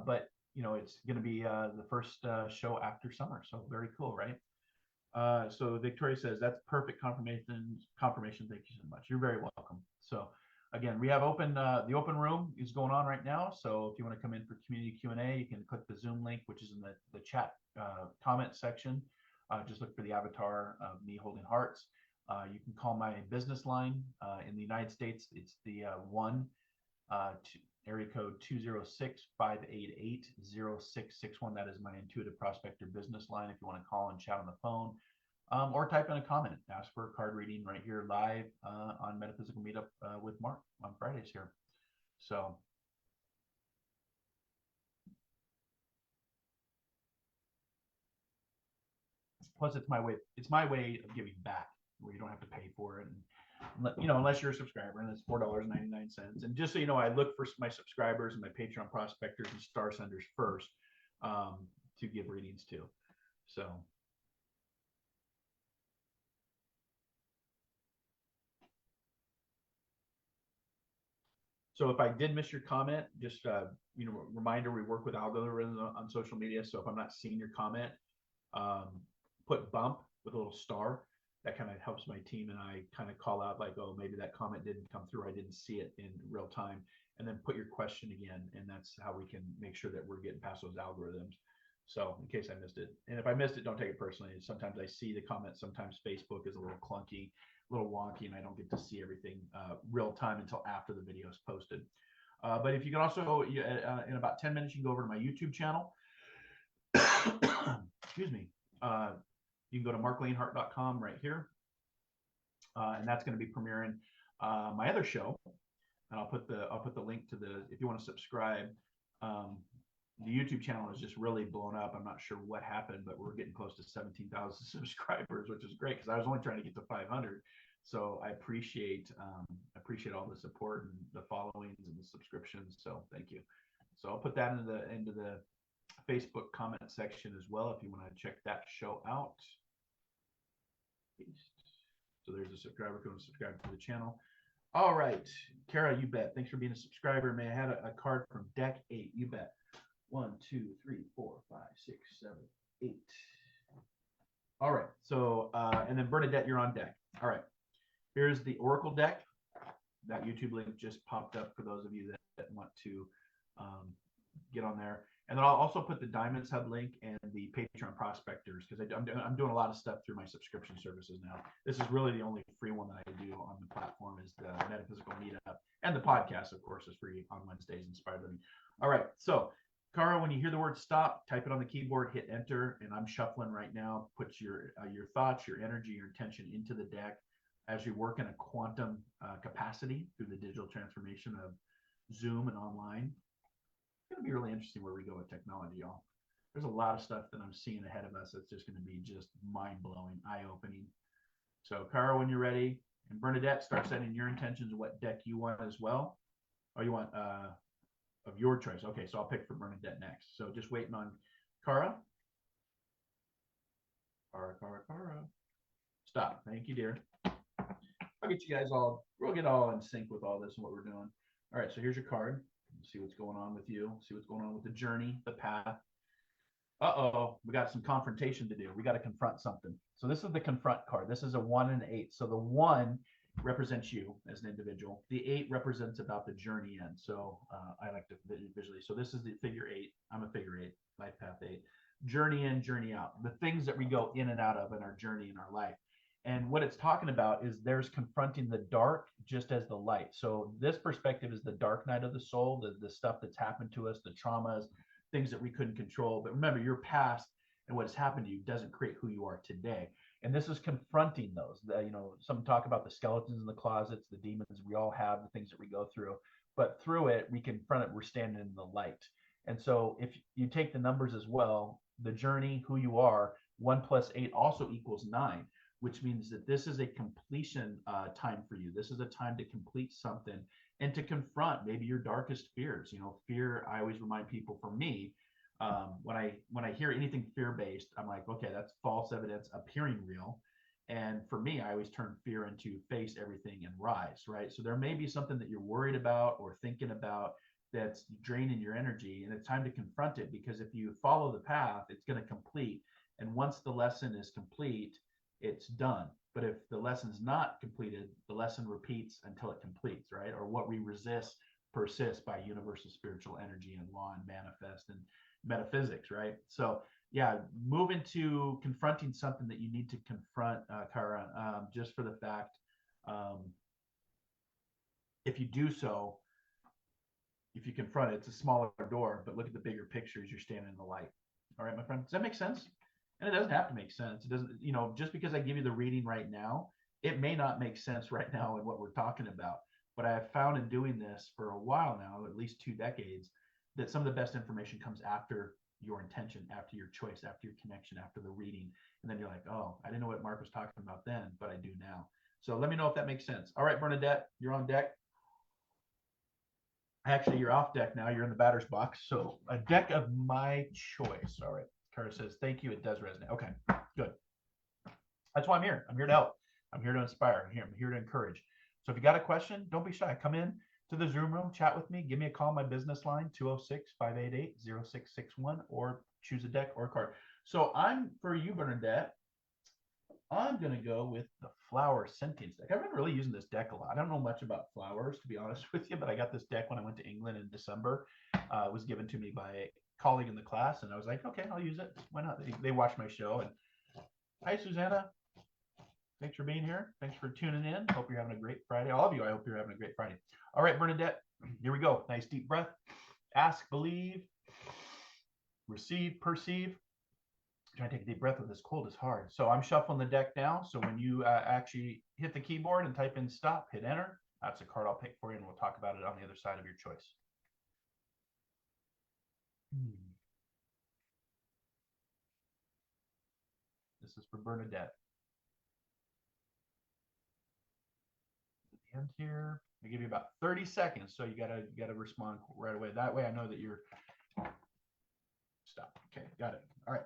But it's going to be the first show after summer, so very cool, right? So Victoria says that's perfect confirmation. Thank you so much. You're very welcome. So again, we have the open room is going on right now. So if you want to come in for community Q&A, you can click the Zoom link, which is in the chat comment section. Just look for the avatar of me holding hearts. You can call my business line in the United States. It's the area code 206-588-0661. That is my Intuitive Prospector business line if you want to call and chat on the phone, or type in a comment. Ask for a card reading right here live on Metaphysical Meetup with Marc on Fridays here. So plus it's my way of giving back, where you don't have to pay for it, and unless you're a subscriber, and it's $4.99. And just so you know, I look for my subscribers and my Patreon prospectors and star senders first to give readings to. So if I did miss your comment, just reminder, we work with algorithms on social media. So if I'm not seeing your comment, put bump with a little star. That kind of helps my team and I kind of call out like, oh, maybe that comment didn't come through. I didn't see it in real time. And then put your question again. And that's how we can make sure that we're getting past those algorithms. So in case I missed it. And if I missed it, don't take it personally. Sometimes I see the comments. Sometimes Facebook is a little clunky, a little wonky, and I don't get to see everything real time until after the video is posted. But if you can also, in about 10 minutes, you can go over to my YouTube channel. Excuse me. You can go to marclainhart.com right here. And that's going to be premiering my other show. And I'll put the link to if you want to subscribe. The YouTube channel is just really blown up. I'm not sure what happened, but we're getting close to 17,000 subscribers, which is great because I was only trying to get to 500. So I appreciate all the support and the followings and the subscriptions. So thank you. So I'll put that into the Facebook comment section as well if you want to check that show out. So there's a subscriber who wants to subscribe to the channel. All right. Kara, you bet. Thanks for being a subscriber. May I had a card from deck 8. You bet. 1, 2, 3, 4, 5, 6, 7, 8. All right. So, and then Bernadette, you're on deck. All right. Here's the Oracle deck. That YouTube link just popped up for those of you that want to get on there. And then I'll also put the Diamonds Hub link and the Patreon Prospectors, because I'm doing a lot of stuff through my subscription services now. This is really the only free one that I do on the platform is the Metaphysical Meetup. And the podcast, of course, is free on Wednesdays, Inspired Living. All right. So, Cara, when you hear the word stop, type it on the keyboard, hit enter, and I'm shuffling right now. Put your thoughts, your energy, your intention into the deck as you work in a quantum capacity through the digital transformation of Zoom and online. It's going to be really interesting where we go with technology, y'all. There's a lot of stuff that I'm seeing ahead of us that's just going to be just mind-blowing, eye-opening. So, Cara, when you're ready, and Bernadette, start setting your intentions of what deck you want as well. Oh, you want of your choice. Okay, so I'll pick for Bernadette next. So just waiting on Cara. Cara. Stop. Thank you, dear. I'll get you guys all, we'll get all in sync with all this and what we're doing. All right, so here's your card. See what's going on with you. See what's going on with the journey, the path. Uh-oh, we got some confrontation to do. We got to confront something. So this is the confront card. This is a 1 and 8. So the 1 represents you as an individual. The 8 represents about the journey end. So I like to visually. So this is the figure 8. I'm a figure 8, life path 8. Journey in, journey out. The things that we go in and out of in our journey in our life. And what it's talking about is there's confronting the dark just as the light. So this perspective is the dark night of the soul, the stuff that's happened to us, the traumas, things that we couldn't control. But remember, your past and what has happened to you doesn't create who you are today. And this is confronting those. Some talk about the skeletons in the closets, the demons we all have, the things that we go through. But through it, we confront it. We're standing in the light. And so if you take the numbers as well, the journey, who you are, 1 plus 8 also equals 9. Which means that this is a completion time for you. This is a time to complete something and to confront maybe your darkest fears. Fear, I always remind people, for me, when I hear anything fear-based, I'm like, okay, that's false evidence appearing real. And for me, I always turn fear into face everything and rise, right? So there may be something that you're worried about or thinking about that's draining your energy, and it's time to confront it, because if you follow the path, it's going to complete. And once the lesson is complete, it's done. But if the lesson's not completed, the lesson repeats until it completes, right? Or what we resist persists by universal spiritual energy and law and manifest and metaphysics, right? So yeah, move into confronting something that you need to confront, Kara, just for the fact, if you do so, if you confront it, it's a smaller door, but look at the bigger picture as you're standing in the light. All right, my friend, does that make sense? And it doesn't have to make sense. It doesn't, just because I give you the reading right now, it may not make sense right now in what we're talking about. But I have found in doing this for a while now, at least 2 decades, that some of the best information comes after your intention, after your choice, after your connection, after the reading. And then you're like, oh, I didn't know what Marc was talking about then, but I do now. So let me know if that makes sense. All right, Bernadette, you're on deck. Actually, you're off deck now. You're in the batter's box. So a deck of my choice. All right. Kara says, thank you. It does resonate. Okay, good. That's why I'm here. I'm here to help. I'm here to inspire. I'm here to encourage. So if you got a question, don't be shy. Come in to the Zoom room, chat with me. Give me a call, my business line, 206-588-0661, or choose a deck or a card. So for you, Bernadette, I'm going to go with the flower sentience deck. I've been really using this deck a lot. I don't know much about flowers, to be honest with you, but I got this deck when I went to England in December. It was given to me by a colleague in the class, and I was like, okay, I'll use it. Why not? They watched my show. And hi, Susanna. Thanks for being here. Thanks for tuning in. Hope you're having a great Friday. All of you, I hope you're having a great Friday. All right, Bernadette, here we go. Nice deep breath. Ask, believe, receive, perceive. Trying to take a deep breath with this cold is hard. So I'm shuffling the deck now. So when you actually hit the keyboard and type in stop, hit enter. That's a card I'll pick for you, and we'll talk about it on the other side of your choice. This is for Bernadette. At the end here, I give you about 30 seconds, so you gotta respond right away. That way I know that you're stop. Okay, got it. All right.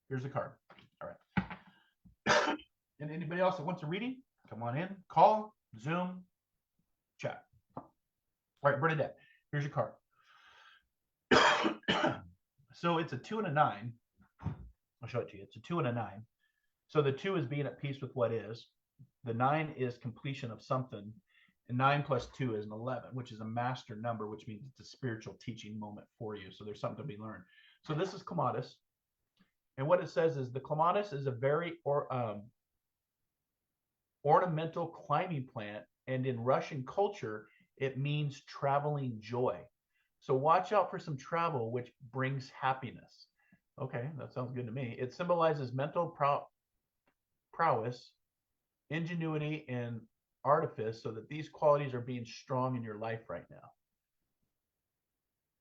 Here's the card. All right. And anybody else that wants a reading, come on in, call, Zoom, Chat. All right, Bernadette, here's your card. So it's a 2 and a 9. I'll show it to you. It's a 2 and a 9. So the 2 is being at peace with what is. The 9 is completion of something. And 9 plus 2 is an 11, which is a master number, which means it's a spiritual teaching moment for you. So there's something to be learned. So this is clematis. And what it says is the clematis is a very ornamental climbing plant. And in Russian culture, it means traveling joy. So watch out for some travel, which brings happiness. Okay, that sounds good to me. It symbolizes mental prowess, ingenuity, and artifice, so that these qualities are being strong in your life right now.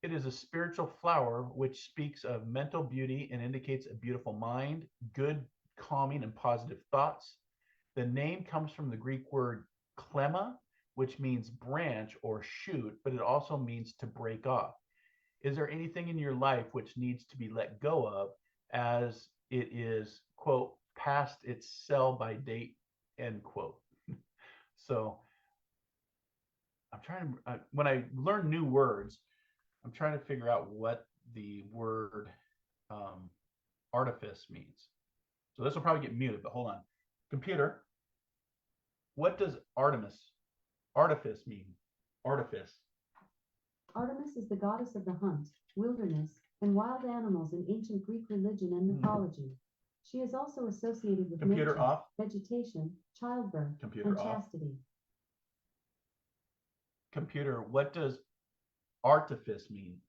It is a spiritual flower which speaks of mental beauty and indicates a beautiful mind, good, calming, and positive thoughts. The name comes from the Greek word klemma, which means branch or shoot, but it also means to break off. Is there anything in your life which needs to be let go of, as it is, quote, past its sell by date, end quote? So I'm trying to, when I learn new words, I'm trying to figure out what the word artifice means. So this will probably get muted, but hold on. Computer, what does artifice mean? Artifice. Artemis is the goddess of the hunt, wilderness, and wild animals in ancient Greek religion and mythology. She is also associated with Computer nature, off. vegetation, childbirth, Computer and off. chastity. Computer, what does artifice mean?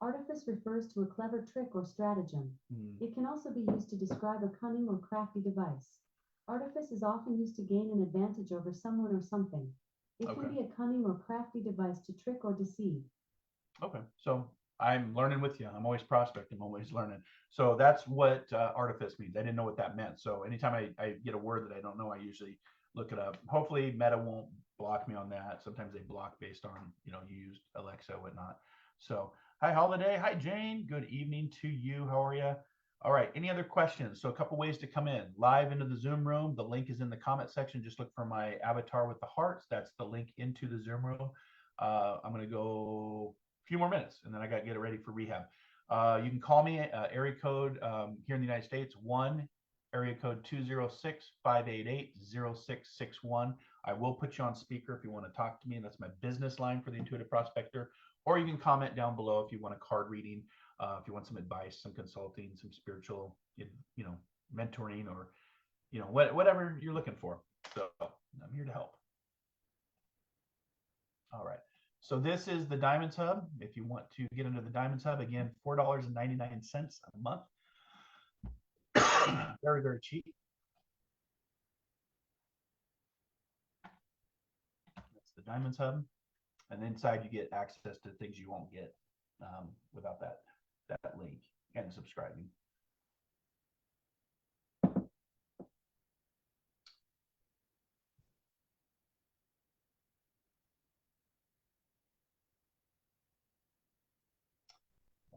Artifice refers to a clever trick or stratagem. It can also be used to describe a cunning or crafty device. Artifice is often used to gain an advantage over someone or something. It can be a cunning or crafty device to trick or deceive. Okay, so I'm learning with you. I'm always prospecting, I'm always learning. So that's what artifice means. I didn't know what that meant. So anytime I get a word that I don't know, I usually look it up. Hopefully Meta won't block me on that. Sometimes they block based on, you used Alexa, whatnot. So hi, Holiday. Hi, Jane. Good evening to you. How are you? All right. Any other questions? So a couple ways to come in live into the Zoom room. The link is in the comment section. Just look for my avatar with the hearts. That's the link into the Zoom room. I'm going to go a few more minutes and then I got to get it ready for rehab. You can call me area code here in the United States, area code 206-588-0661. I will put you on speaker if you want to talk to me. That's my business line for the Intuitive Prospector. Or you can comment down below if you want a card reading, if you want some advice, some consulting, some spiritual, mentoring, or, whatever you're looking for. So I'm here to help. All right. So this is the Diamonds Hub. If you want to get into the Diamonds Hub, again, $4.99 a month. Very, very cheap. That's the Diamonds Hub. And inside you get access to things you won't get without that link and subscribing. I'll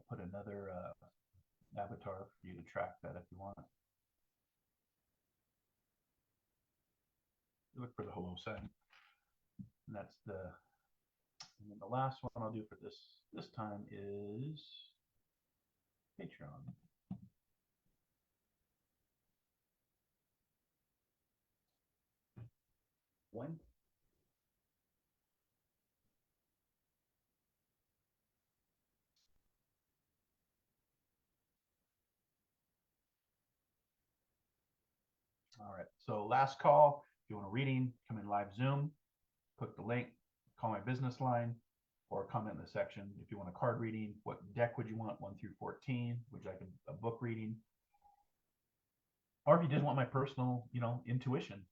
put another avatar for you to track that if you want. You look for the hello sign. And that's and then the last one I'll do for this time is Patreon. One. All right. So last call. If you want a reading, come in live Zoom, click the link, call my business line, or comment in the section. If you want a card reading, what deck would you want, 1 through 14? Would you like a book reading? Or if you just want my personal, intuition.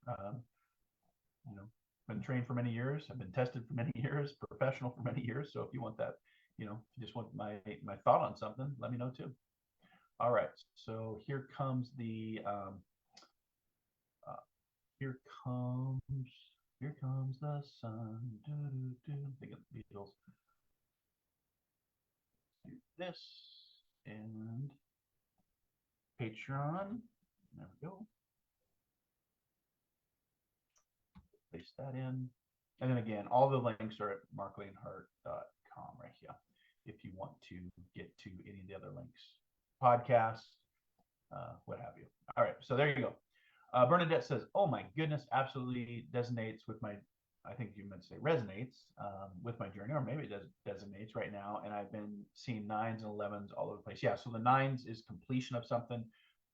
Been trained for many years. I've been tested for many years, professional for many years. So if you want that, if you just want my thought on something, let me know too. All right. So here comes the here comes the sun. Think of the Beatles. Do this and Patreon. There we go. Paste that in. And then again, all the links are at marklainhart.com right here if you want to get to any of the other links, podcasts, what have you. All right, so there you go. Bernadette says, "Oh my goodness, absolutely designates with my." I think you meant to say resonates with my journey, or maybe it does designates right now. And I've been seeing 9s and 11s all over the place. Yeah, so the 9s is completion of something.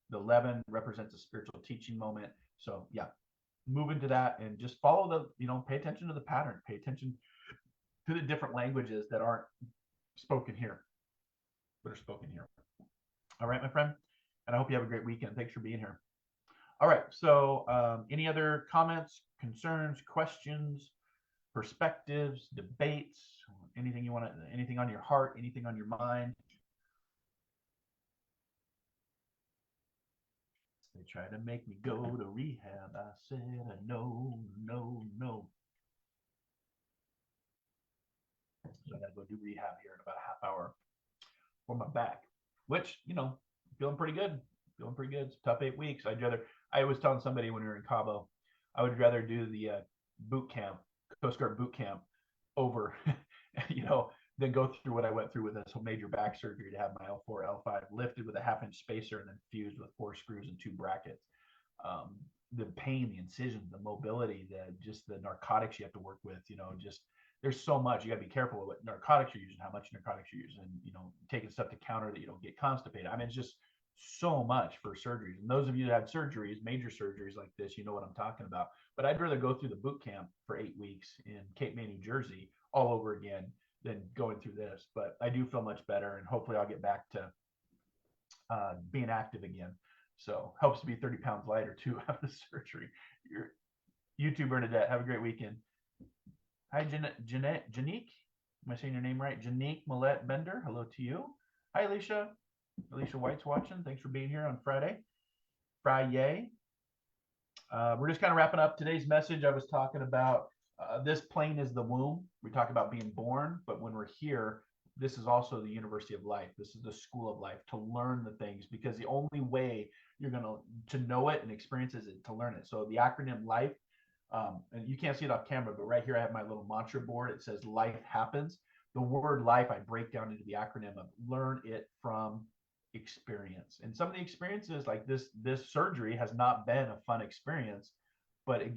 The 11 represents a spiritual teaching moment. So yeah, move into that and just follow pay attention to the pattern. Pay attention to the different languages that aren't spoken here, but are spoken here. All right, my friend. And I hope you have a great weekend. Thanks for being here. All right. So any other comments, concerns, questions, perspectives, debates, anything you want to, anything on your heart, anything on your mind? They tried to make me go to rehab. I said no, no, no. So I got to go do rehab here in about a half hour for my back, which, feeling pretty good. Feeling pretty good. It's a tough 8 weeks. I was telling somebody when we were in Cabo, I would rather do the boot camp, Coast Guard boot camp over, than go through what I went through with this major back surgery to have my L4, L5 lifted with a 1/2-inch spacer and then fused with 4 screws and 2 brackets. The pain, the incisions, the mobility, just the narcotics you have to work with, just there's so much. You got to be careful with what narcotics you're using, how much narcotics you're using, and taking stuff to counter that you don't get constipated. I mean, it's just so much for surgeries. And those of you that have surgeries, major surgeries like this, you know what I'm talking about. But I'd rather go through the boot camp for 8 weeks in Cape May, New Jersey, all over again than going through this. But I do feel much better, and hopefully I'll get back to being active again. So helps to be 30 pounds lighter too after the surgery. You too, Bernadette. Have a great weekend. Hi, Janique. Am I saying your name right? Janique Millette Bender. Hello to you. Hi, Alicia. Alicia White's watching. Thanks for being here on Friday. Friday. We're just kind of wrapping up today's message. I was talking about this plane is the womb. We talk about being born, but when we're here, this is also the University of Life. This is the school of life to learn the things, because the only way you're going to know it and experience it is to learn it. So the acronym LIFE, and you can't see it off camera, but right here I have my little mantra board. It says life happens. The word life I break down into the acronym of learn it from experience. And some of the experiences like this surgery has not been a fun experience, but it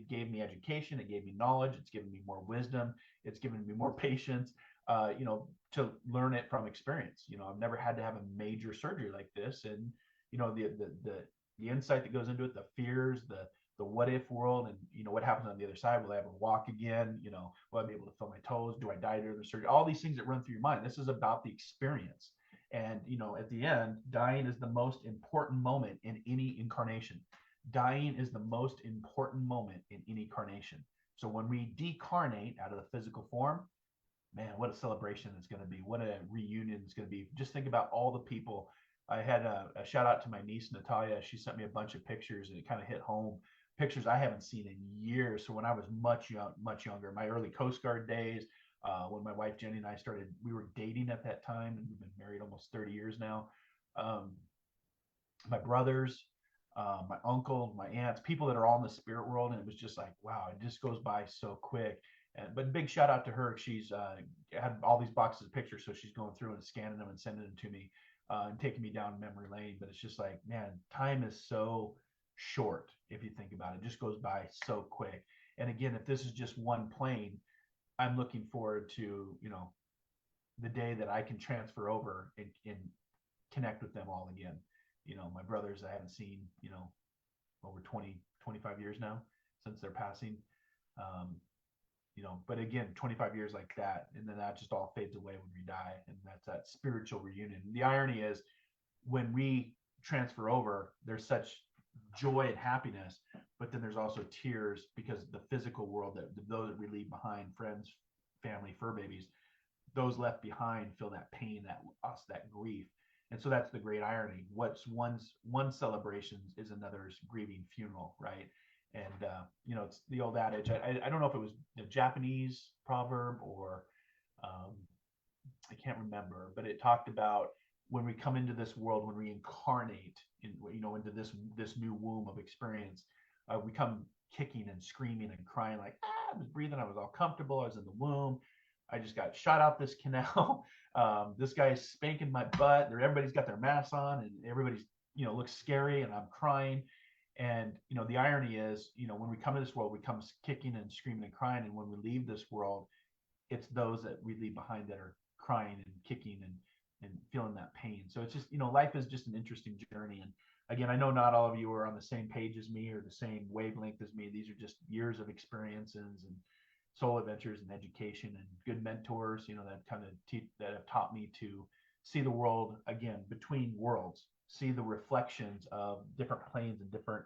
gave me education, it gave me knowledge, it's given me more wisdom, it's given me more patience, to learn it from experience. I've never had to have a major surgery like this, and the insight that goes into it, the fears, the what if world, and what happens on the other side. Will I ever walk again? Will I be able to feel my toes? Do I die during the surgery? All these things that run through your mind. This is about the experience. And at the end, dying is the most important moment in any incarnation. Dying is the most important moment in any carnation. So when we decarnate out of the physical form, man, what a celebration it's going to be. What a reunion it's going to be. Just think about all the people. I had a shout out to my niece, Natalia. She sent me a bunch of pictures, and it kind of hit home. Pictures I haven't seen in years. So when I was much younger, my early Coast Guard days, when my wife Jenny and I started, we were dating at that time, and we've been married almost 30 years now. My brothers, my uncle, my aunts, people that are all in the spirit world, and it was just like, wow, it just goes by so quick. But big shout out to her. She's had all these boxes of pictures, so she's going through and scanning them and sending them to me, and taking me down memory lane. But it's just like, man, time is so short if you think about it. It just goes by so quick. And again, if this is just one plane, I'm looking forward to the day that I can transfer over and connect with them all again. My brothers I haven't seen over 25 years now since their passing. But again, 25 years like that, and then that just all fades away when we die, and that's that spiritual reunion. The irony is, when we transfer over, there's such joy and happiness, but then there's also tears, because the physical world, that those that we leave behind, friends, family, fur babies, those left behind feel that pain, that loss, that grief. And so that's the great irony. What's one celebration is another's grieving funeral, right? And it's the old adage. I don't know if it was a Japanese proverb or I can't remember, but it talked about when we come into this world, when we incarnate into this new womb of experience, we come kicking and screaming and crying, like, I was breathing. I was all comfortable. I was in the womb. I just got shot out this canal. This guy's spanking my butt. Everybody's got their masks on, and everybody's, looks scary, and I'm crying. And, the irony is, when we come to this world, we come kicking and screaming and crying. And when we leave this world, it's those that we leave behind that are crying and kicking and feeling that pain. So it's just, life is just an interesting journey. And again, I know not all of you are on the same page as me or the same wavelength as me. These are just years of experiences and soul adventures and education and good mentors, that have taught me to see the world again between worlds, see the reflections of different planes and different,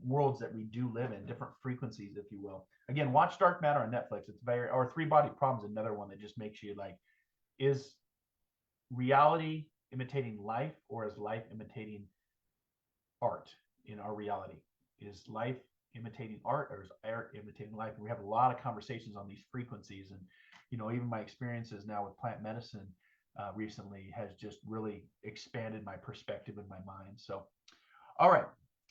worlds that we do live in, different frequencies, if you will. Again, watch Dark Matter on Netflix. It's or Three Body Problems, another one that just makes you like, is reality imitating life, or is life imitating art in our reality? Is life imitating art, or is art imitating life? And we have a lot of conversations on these frequencies. And, even my experiences now with plant medicine recently has just really expanded my perspective in my mind. So, all right.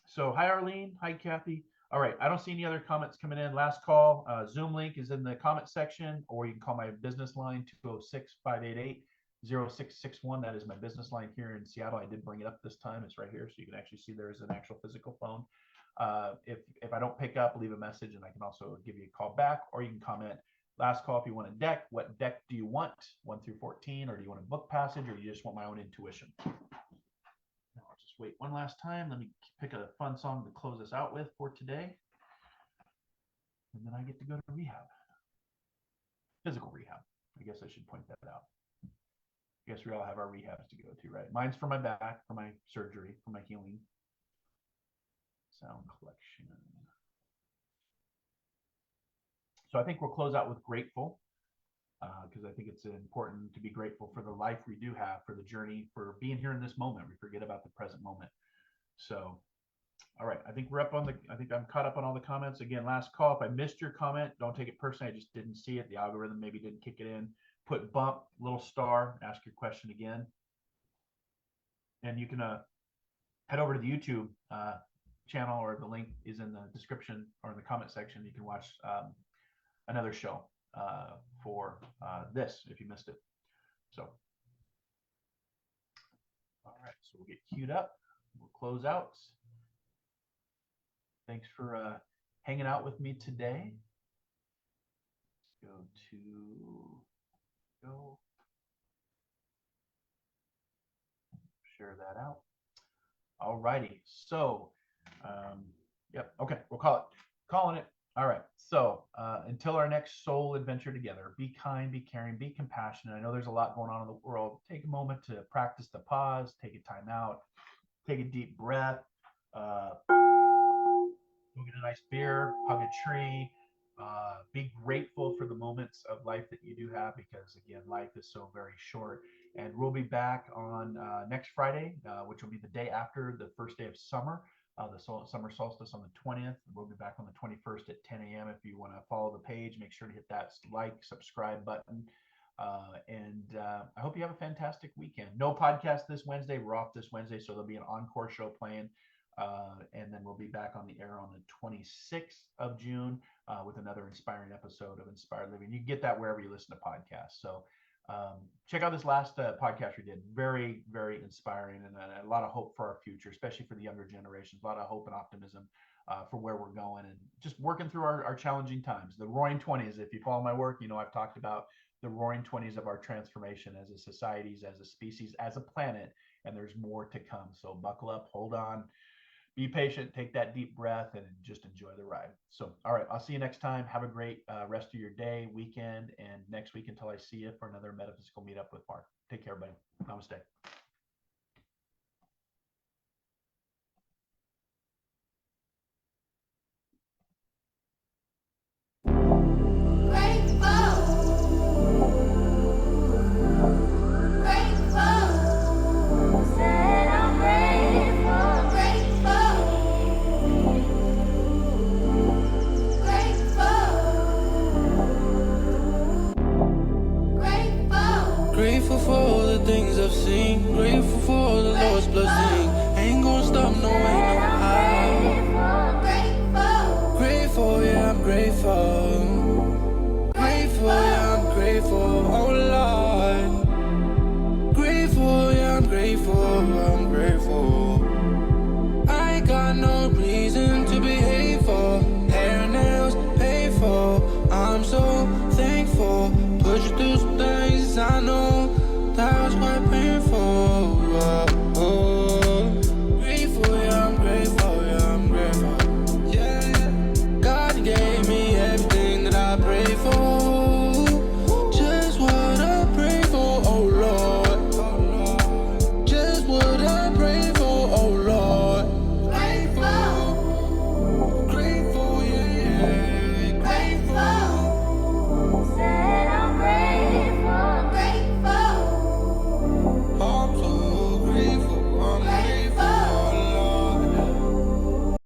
So hi, Arlene. Hi, Kathy. All right. I don't see any other comments coming in. Last call. Zoom link is in the comment section, or you can call my business line, 206-588-0661. That is my business line here in Seattle. I did bring it up this time. It's right here. So you can actually see there is an actual physical phone. If I don't pick up, leave a message, and I can also give you a call back, or you can comment. Last call if you want a deck. What deck do you want? 1 through 14, or do you want a book passage, or you just want my own intuition? Now I'll just wait one last time. Let me pick a fun song to close us out with for today. And then I get to go to rehab. Physical rehab. I guess I should point that out. I guess we all have our rehabs to go to, right? Mine's for my back, for my surgery, for my healing. Sound collection. So I think we'll close out with grateful, because I think it's important to be grateful for the life we do have, for the journey, for being here in this moment. We forget about the present moment. So, all right, I think I'm caught up on all the comments. Again, last call. If I missed your comment, don't take it personally. I just didn't see it. The algorithm maybe didn't kick it in. Put bump, little star, ask your question again. And you can head over to the YouTube channel, or the link is in the description or in the comment section. You can watch another show for this if you missed it. So, all right, so we'll get queued up. We'll close out. Thanks for hanging out with me today. Let's go share that out. All righty. So, yep. Okay, we'll calling it. All right. So until our next soul adventure together, be kind, be caring, be compassionate. I know there's a lot going on in the world. Take a moment to practice the pause, take a time out, take a deep breath, go get a nice beer, hug a tree, be grateful for the moments of life that you do have, because again, life is so very short. And we'll be back on next Friday, which will be the day after the first day of summer. The summer solstice on the 20th. We'll be back on the 21st at 10 a.m. If you want to follow the page, make sure to hit that like, subscribe button. And I hope you have a fantastic weekend. No podcast this Wednesday. We're off this Wednesday, so there'll be an encore show playing. And then we'll be back on the air on the 26th of June with another inspiring episode of Inspired Living. You can get that wherever you listen to podcasts. So check out this last podcast we did. Very, very inspiring, and a lot of hope for our future, especially for the younger generations. A lot of hope and optimism for where we're going, and just working through our challenging times. The roaring 20s, if you follow my work, I've talked about the roaring 20s of our transformation as a societies, as a species, as a planet, and there's more to come. So buckle up, hold on, be patient, take that deep breath, and just enjoy the ride. So, all right, I'll see you next time. Have a great rest of your day, weekend, and next week until I see you for another Metaphysical Meetup with Marc. Take care, everybody. Namaste. Grateful for all the things I've seen. grateful.